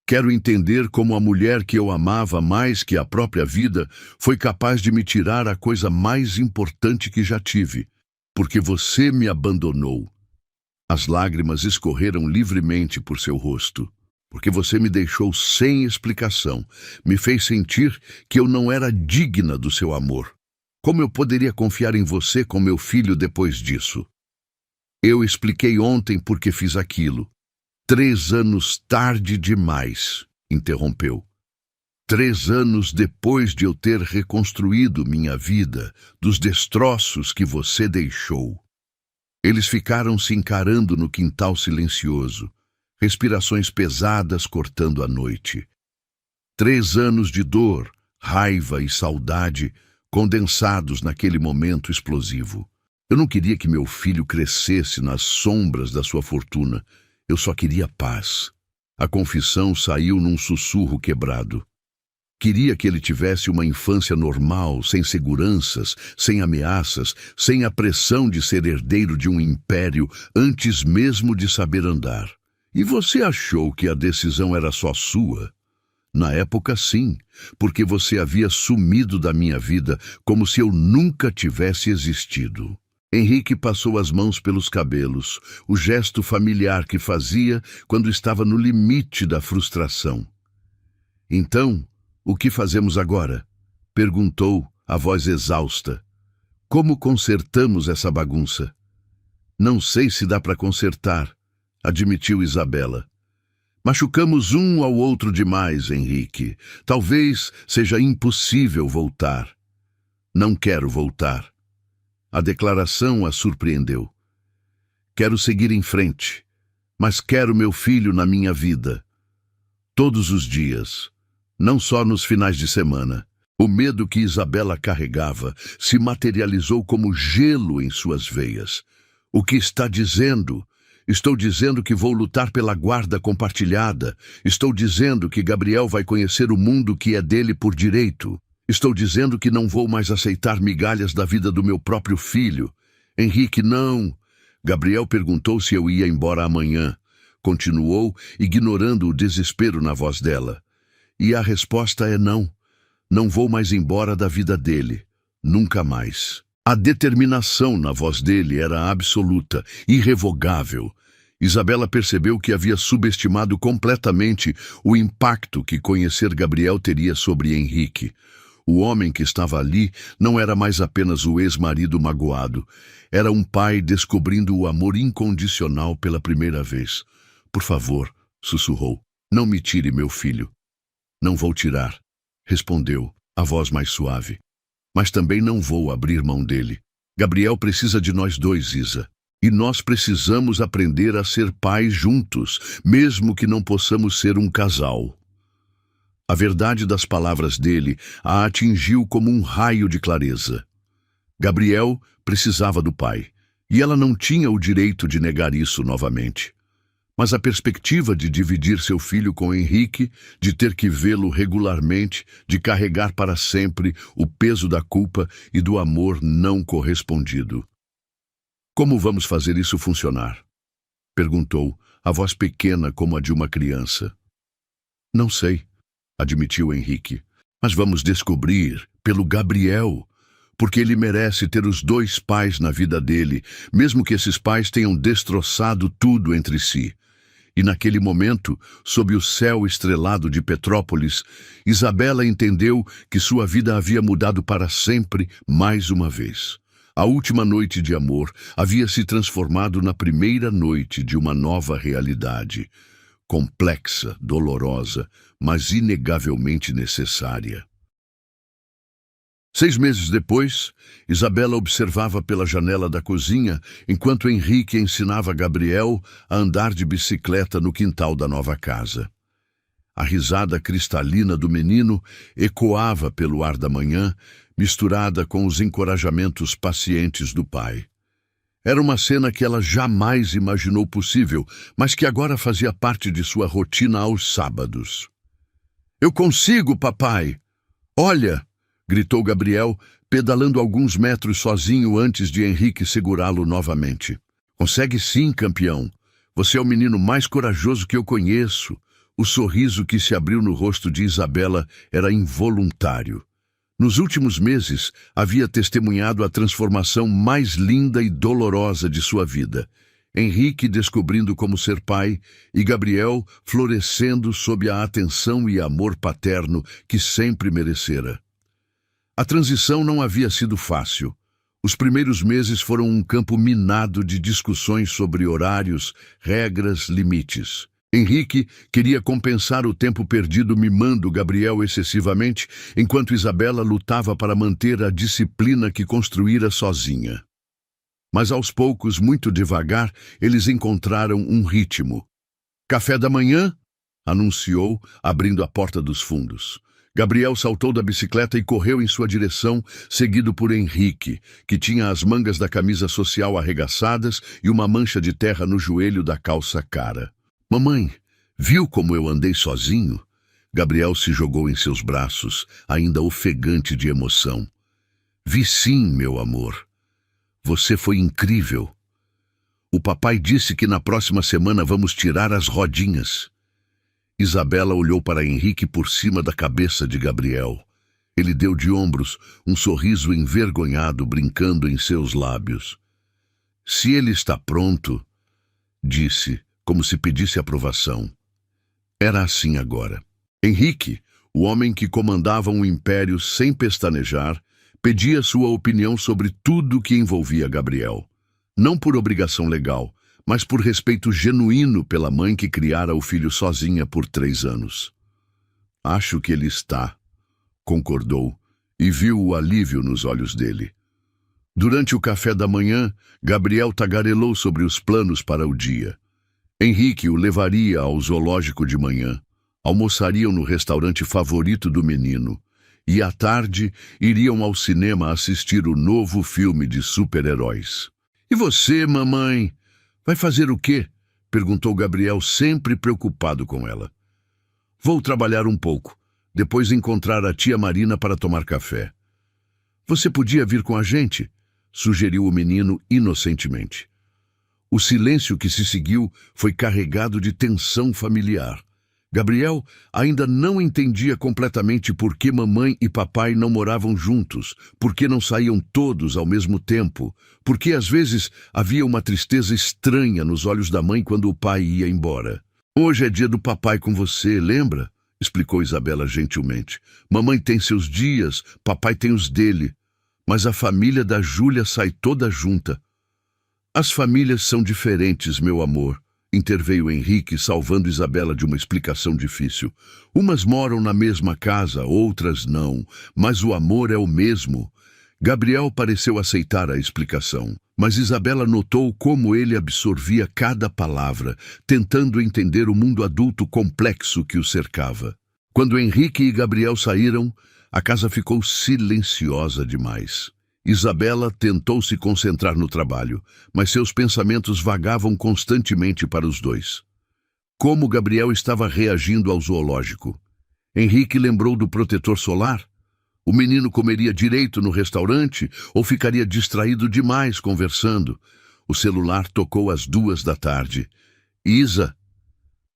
Quero entender como a mulher que eu amava mais que a própria vida foi capaz de me tirar a coisa mais importante que já tive, porque você me abandonou. As lágrimas escorreram livremente por seu rosto, porque você me deixou sem explicação, me fez sentir que eu não era digna do seu amor. Como eu poderia confiar em você com meu filho depois disso? Eu expliquei ontem por que fiz aquilo. 3 anos tarde demais, interrompeu. 3 anos depois de eu ter reconstruído minha vida dos destroços que você deixou. Eles ficaram se encarando no quintal silencioso, respirações pesadas cortando a noite. 3 anos de dor, raiva e saudade condensados naquele momento explosivo. Eu não queria que meu filho crescesse nas sombras da sua fortuna. Eu só queria paz. A confissão saiu num sussurro quebrado. Queria que ele tivesse uma infância normal, sem seguranças, sem ameaças, sem a pressão de ser herdeiro de um império antes mesmo de saber andar. E você achou que a decisão era só sua? Na época, sim, porque você havia sumido da minha vida como se eu nunca tivesse existido. Henrique passou as mãos pelos cabelos, o gesto familiar que fazia quando estava no limite da frustração. Então, o que fazemos agora? Perguntou, a voz exausta. Como consertamos essa bagunça? Não sei se dá para consertar, admitiu Isabela. Machucamos um ao outro demais, Henrique. Talvez seja impossível voltar. Não quero voltar. A declaração a surpreendeu. Quero seguir em frente, mas quero meu filho na minha vida. Todos os dias, não só nos finais de semana. O medo que Isabela carregava se materializou como gelo em suas veias. O que está dizendo? Estou dizendo que vou lutar pela guarda compartilhada. Estou dizendo que Gabriel vai conhecer o mundo que é dele por direito. Estou dizendo que não vou mais aceitar migalhas da vida do meu próprio filho. Henrique, não. Gabriel perguntou se eu ia embora amanhã. Continuou, ignorando o desespero na voz dela. E a resposta é não. Não vou mais embora da vida dele. Nunca mais. A determinação na voz dele era absoluta, irrevogável. Isabela percebeu que havia subestimado completamente o impacto que conhecer Gabriel teria sobre Henrique. O homem que estava ali não era mais apenas o ex-marido magoado. Era um pai descobrindo o amor incondicional pela primeira vez. Por favor, sussurrou, não me tire meu filho. Não vou tirar, respondeu, a voz mais suave. Mas também não vou abrir mão dele. Gabriel precisa de nós dois, Isa. E nós precisamos aprender a ser pais juntos, mesmo que não possamos ser um casal. A verdade das palavras dele a atingiu como um raio de clareza. Gabriel precisava do pai, e ela não tinha o direito de negar isso novamente. Mas a perspectiva de dividir seu filho com Henrique, de ter que vê-lo regularmente, de carregar para sempre o peso da culpa e do amor não correspondido. Como vamos fazer isso funcionar? Perguntou, a voz pequena como a de uma criança. Não sei, admitiu Henrique, mas vamos descobrir pelo Gabriel, porque ele merece ter os dois pais na vida dele, mesmo que esses pais tenham destroçado tudo entre si. E naquele momento, sob o céu estrelado de Petrópolis, Isabela entendeu que sua vida havia mudado para sempre mais uma vez. A última noite de amor havia se transformado na primeira noite de uma nova realidade, complexa, dolorosa, mas inegavelmente necessária. 6 meses depois, Isabela observava pela janela da cozinha enquanto Henrique ensinava Gabriel a andar de bicicleta no quintal da nova casa. A risada cristalina do menino ecoava pelo ar da manhã, misturada com os encorajamentos pacientes do pai. Era uma cena que ela jamais imaginou possível, mas que agora fazia parte de sua rotina aos sábados. "Eu consigo, papai! Olha!" gritou Gabriel, pedalando alguns metros sozinho antes de Henrique segurá-lo novamente. "Consegue sim, campeão. Você é o menino mais corajoso que eu conheço." O sorriso que se abriu no rosto de Isabela era involuntário. Nos últimos meses, havia testemunhado a transformação mais linda e dolorosa de sua vida. Henrique descobrindo como ser pai e Gabriel florescendo sob a atenção e amor paterno que sempre merecera. A transição não havia sido fácil. Os primeiros meses foram um campo minado de discussões sobre horários, regras, limites. Henrique queria compensar o tempo perdido mimando Gabriel excessivamente, enquanto Isabela lutava para manter a disciplina que construíra sozinha. Mas aos poucos, muito devagar, eles encontraram um ritmo. "Café da manhã?" anunciou, abrindo a porta dos fundos. Gabriel saltou da bicicleta e correu em sua direção, seguido por Henrique, que tinha as mangas da camisa social arregaçadas e uma mancha de terra no joelho da calça cara. "Mamãe, viu como eu andei sozinho?" Gabriel se jogou em seus braços, ainda ofegante de emoção. "Vi sim, meu amor. Você foi incrível. O papai disse que na próxima semana vamos tirar as rodinhas." Isabela olhou para Henrique por cima da cabeça de Gabriel. Ele deu de ombros, um sorriso envergonhado brincando em seus lábios. "Se ele está pronto," disse, como se pedisse aprovação. Era assim agora. Henrique, o homem que comandava um império sem pestanejar, Pedia sua opinião sobre tudo que envolvia Gabriel. Não por obrigação legal, mas por respeito genuíno pela mãe que criara o filho sozinha por 3 anos. Acho que ele está, concordou, e viu o alívio nos olhos dele. Durante o café da manhã, Gabriel tagarelou sobre os planos para o dia. Henrique o levaria ao zoológico de manhã, almoçariam no restaurante favorito do menino, e à tarde iriam ao cinema assistir o novo filme de super-heróis. "E você, mamãe, vai fazer o quê?" perguntou Gabriel, sempre preocupado com ela. "Vou trabalhar um pouco, depois encontrar a tia Marina para tomar café." "Você podia vir com a gente?" sugeriu o menino inocentemente. O silêncio que se seguiu foi carregado de tensão familiar. Gabriel ainda não entendia completamente por que mamãe e papai não moravam juntos, por que não saíam todos ao mesmo tempo, por que às vezes havia uma tristeza estranha nos olhos da mãe quando o pai ia embora. "Hoje é dia do papai com você, lembra?" explicou Isabela gentilmente. "Mamãe tem seus dias, papai tem os dele. Mas a família da Júlia sai toda junta." "As famílias são diferentes, meu amor", interveio Henrique, salvando Isabela de uma explicação difícil. "Umas moram na mesma casa, outras não, mas o amor é o mesmo." Gabriel pareceu aceitar a explicação, mas Isabela notou como ele absorvia cada palavra, tentando entender o mundo adulto complexo que o cercava. Quando Henrique e Gabriel saíram, a casa ficou silenciosa demais. Isabela tentou se concentrar no trabalho, mas seus pensamentos vagavam constantemente para os dois. Como Gabriel estava reagindo ao zoológico? Henrique lembrou do protetor solar? O menino comeria direito no restaurante ou ficaria distraído demais conversando? O celular tocou às 2 da tarde. "Isa!"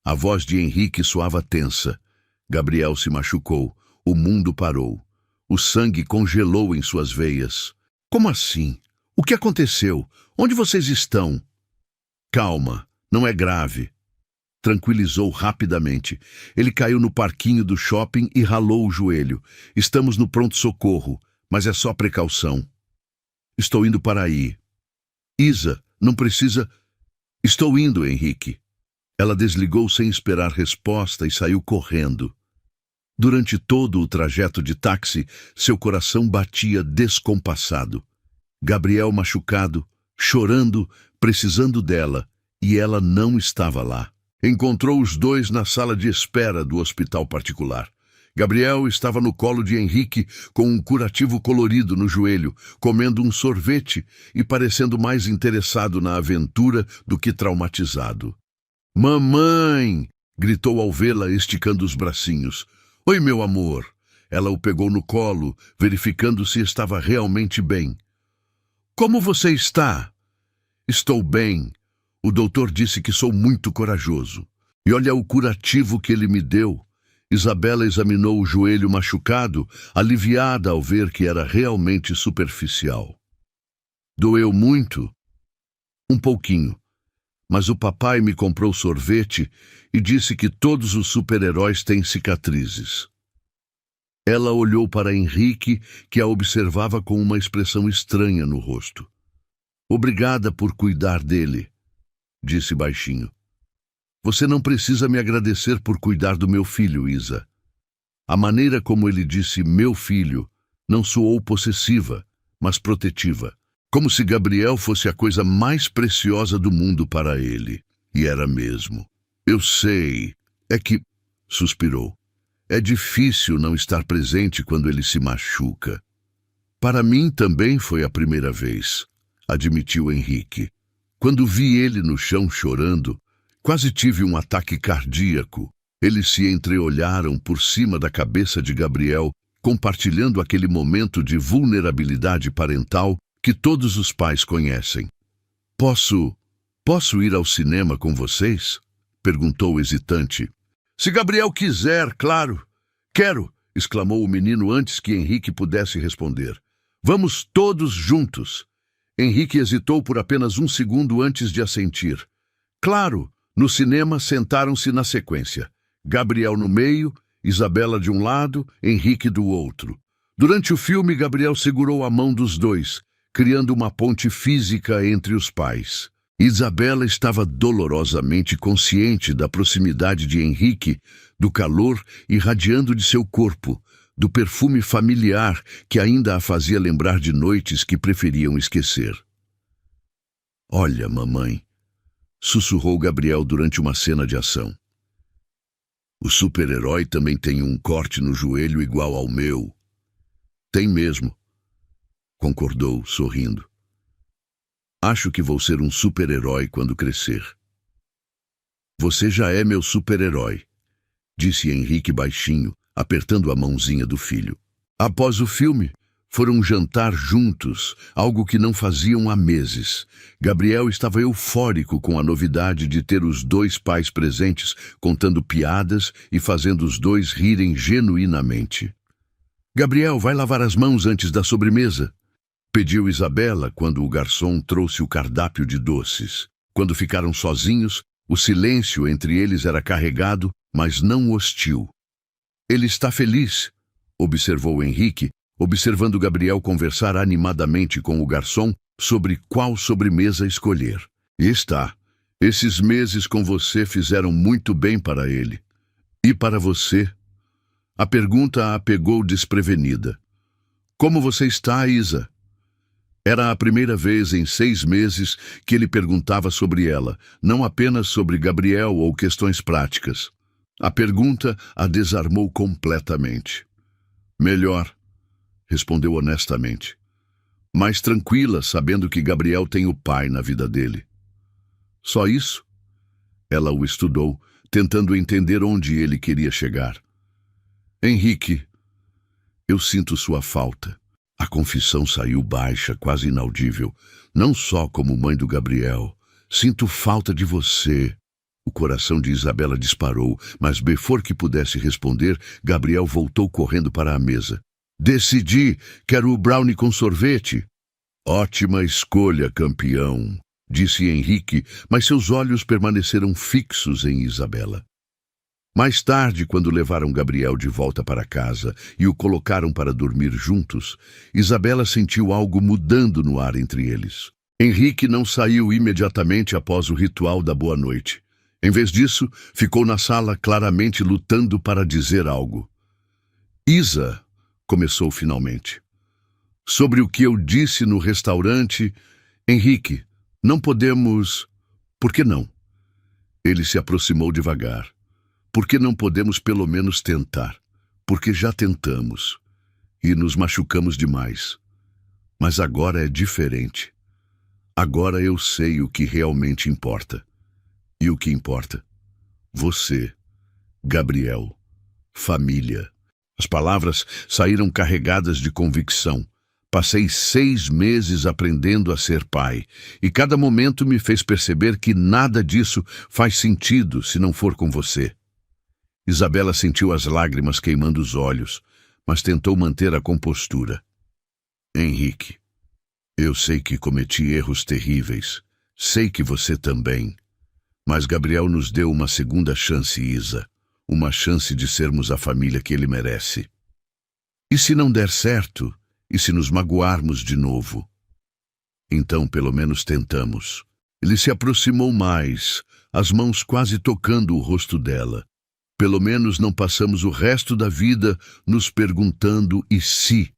A voz de Henrique soava tensa. Gabriel se machucou. O mundo parou. O sangue congelou em suas veias. "Como assim? O que aconteceu? Onde vocês estão?" "Calma, não é grave." Tranquilizou rapidamente. Ele caiu no parquinho do shopping e ralou o joelho. "Estamos no pronto-socorro, mas é só precaução." "Estou indo para aí." "Isa, não precisa..." "Estou indo, Henrique." Ela desligou sem esperar resposta e saiu correndo. Durante todo o trajeto de táxi, seu coração batia descompassado. Gabriel machucado, chorando, precisando dela, e ela não estava lá. Encontrou os dois na sala de espera do hospital particular. Gabriel estava no colo de Henrique com um curativo colorido no joelho, comendo um sorvete e parecendo mais interessado na aventura do que traumatizado. "Mamãe!" gritou ao vê-la esticando os bracinhos. "Oi, meu amor." Ela o pegou no colo, verificando se estava realmente bem. "Como você está?" "Estou bem. O doutor disse que sou muito corajoso. E olha o curativo que ele me deu." Isabela examinou o joelho machucado, aliviada ao ver que era realmente superficial. "Doeu muito?" "Um pouquinho. Mas o papai me comprou sorvete e disse que todos os super-heróis têm cicatrizes." Ela olhou para Henrique, que a observava com uma expressão estranha no rosto. "Obrigada por cuidar dele", disse baixinho. "Você não precisa me agradecer por cuidar do meu filho, Isa." A maneira como ele disse "meu filho" não soou possessiva, mas protetiva. Como se Gabriel fosse a coisa mais preciosa do mundo para ele. E era mesmo. "Eu sei. É que..." suspirou. "É difícil não estar presente quando ele se machuca." "Para mim também foi a primeira vez", admitiu Henrique. "Quando vi ele no chão chorando, quase tive um ataque cardíaco." Eles se entreolharam por cima da cabeça de Gabriel, compartilhando aquele momento de vulnerabilidade parental que todos os pais conhecem. Posso ir ao cinema com vocês?" perguntou hesitante. "Se Gabriel quiser, claro." "Quero!" exclamou o menino antes que Henrique pudesse responder. "Vamos todos juntos." Henrique hesitou por apenas um segundo antes de assentir. "Claro!" No cinema sentaram-se na sequência. Gabriel no meio, Isabela de um lado, Henrique do outro. Durante o filme, Gabriel segurou a mão dos dois, criando uma ponte física entre os pais. Isabela estava dolorosamente consciente da proximidade de Henrique, do calor irradiando de seu corpo, do perfume familiar que ainda a fazia lembrar de noites que preferiam esquecer. "Olha, mamãe", sussurrou Gabriel durante uma cena de ação. "O super-herói também tem um corte no joelho igual ao meu." "Tem mesmo", concordou, sorrindo. "Acho que vou ser um super-herói quando crescer." "Você já é meu super-herói", disse Henrique baixinho, apertando a mãozinha do filho. Após o filme, foram jantar juntos, algo que não faziam há meses. Gabriel estava eufórico com a novidade de ter os dois pais presentes, contando piadas e fazendo os dois rirem genuinamente. "Gabriel, vai lavar as mãos antes da sobremesa?" pediu Isabela quando o garçom trouxe o cardápio de doces. Quando ficaram sozinhos, o silêncio entre eles era carregado, mas não hostil. "Ele está feliz", observou Henrique, observando Gabriel conversar animadamente com o garçom sobre qual sobremesa escolher. "Está. Esses meses com você fizeram muito bem para ele." "E para você?" A pergunta a pegou desprevenida. "Como você está, Isa?" Era a primeira vez em 6 meses que ele perguntava sobre ela, não apenas sobre Gabriel ou questões práticas. A pergunta a desarmou completamente. "Melhor", respondeu honestamente. "Mais tranquila, sabendo que Gabriel tem o pai na vida dele." "Só isso?" Ela o estudou, tentando entender onde ele queria chegar. "Henrique, eu sinto sua falta." A confissão saiu baixa, quase inaudível. "Não só como mãe do Gabriel. Sinto falta de você." O coração de Isabela disparou, mas before que pudesse responder, Gabriel voltou correndo para a mesa. "Decidi, quero o brownie com sorvete." "Ótima escolha, campeão", disse Henrique, mas seus olhos permaneceram fixos em Isabela. Mais tarde, quando levaram Gabriel de volta para casa e o colocaram para dormir juntos, Isabela sentiu algo mudando no ar entre eles. Henrique não saiu imediatamente após o ritual da boa noite. Em vez disso, ficou na sala claramente lutando para dizer algo. "Isa", começou finalmente. "Sobre o que eu disse no restaurante, Henrique, não podemos... Por que não?" Ele se aproximou devagar. "Por que não podemos pelo menos tentar? Porque já tentamos. E nos machucamos demais. Mas agora é diferente. Agora eu sei o que realmente importa. E o que importa? Você, Gabriel, família." As palavras saíram carregadas de convicção. "Passei 6 meses aprendendo a ser pai, e cada momento me fez perceber que nada disso faz sentido se não for com você." Isabela sentiu as lágrimas queimando os olhos, mas tentou manter a compostura. "Henrique, eu sei que cometi erros terríveis. Sei que você também. Mas Gabriel nos deu uma segunda chance, Isa. Uma chance de sermos a família que ele merece. E se não der certo? E se nos magoarmos de novo? Então, pelo menos tentamos." Ele se aproximou mais, as mãos quase tocando o rosto dela. "Pelo menos não passamos o resto da vida nos perguntando e se."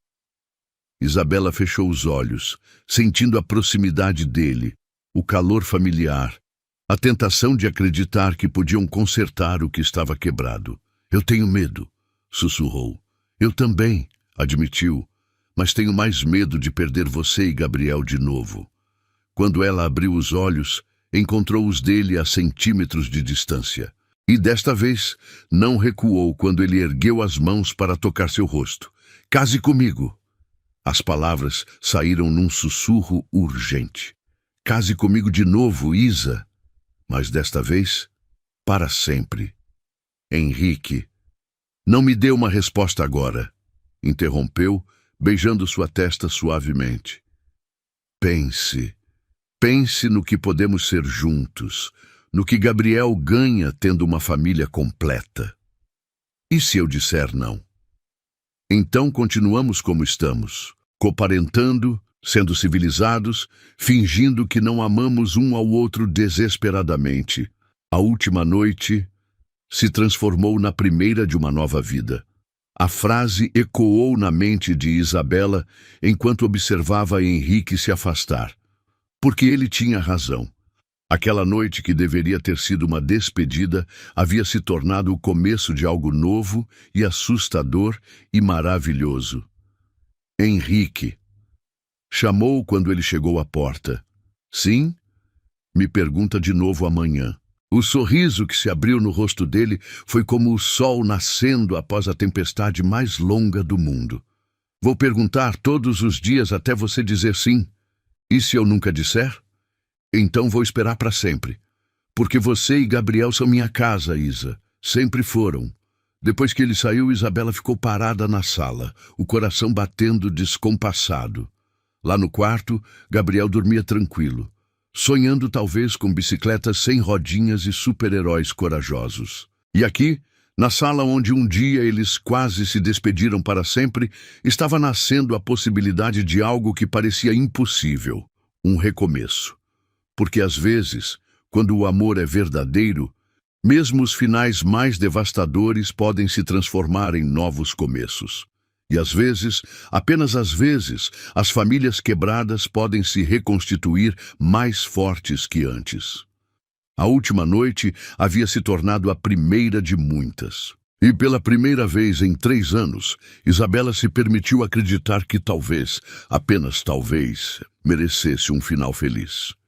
Isabela fechou os olhos, sentindo a proximidade dele, o calor familiar, a tentação de acreditar que podiam consertar o que estava quebrado. "Eu tenho medo", sussurrou. "Eu também", admitiu, "mas tenho mais medo de perder você e Gabriel de novo." Quando ela abriu os olhos, encontrou os dele a centímetros de distância. E desta vez, não recuou quando ele ergueu as mãos para tocar seu rosto. "Case comigo." As palavras saíram num sussurro urgente. "Case comigo de novo, Isa." Mas desta vez, para sempre. "Henrique, não me dê uma resposta agora", interrompeu, beijando sua testa suavemente. "Pense. Pense no que podemos ser juntos, no que Gabriel ganha tendo uma família completa. E se eu disser não?" Então continuamos como estamos, coparentando, sendo civilizados, fingindo que não amamos um ao outro desesperadamente. A última noite se transformou na primeira de uma nova vida. A frase ecoou na mente de Isabela enquanto observava Henrique se afastar. Porque ele tinha razão. Aquela noite que deveria ter sido uma despedida havia se tornado o começo de algo novo e assustador e maravilhoso. Henrique chamou quando ele chegou à porta. Sim? Me pergunta de novo amanhã. O sorriso que se abriu no rosto dele foi como o sol nascendo após a tempestade mais longa do mundo. Vou perguntar todos os dias até você dizer sim. E se eu nunca disser? Então vou esperar para sempre. Porque você e Gabriel são minha casa, Isa. Sempre foram. Depois que ele saiu, Isabela ficou parada na sala, o coração batendo descompassado. Lá no quarto, Gabriel dormia tranquilo, sonhando talvez com bicicletas sem rodinhas e super-heróis corajosos. E aqui, na sala onde um dia eles quase se despediram para sempre, estava nascendo a possibilidade de algo que parecia impossível, um recomeço. Porque às vezes, quando o amor é verdadeiro, mesmo os finais mais devastadores podem se transformar em novos começos. E às vezes, apenas às vezes, as famílias quebradas podem se reconstituir mais fortes que antes. A última noite havia se tornado a primeira de muitas. E pela primeira vez em 3 anos, Isabela se permitiu acreditar que talvez, apenas talvez, merecesse um final feliz.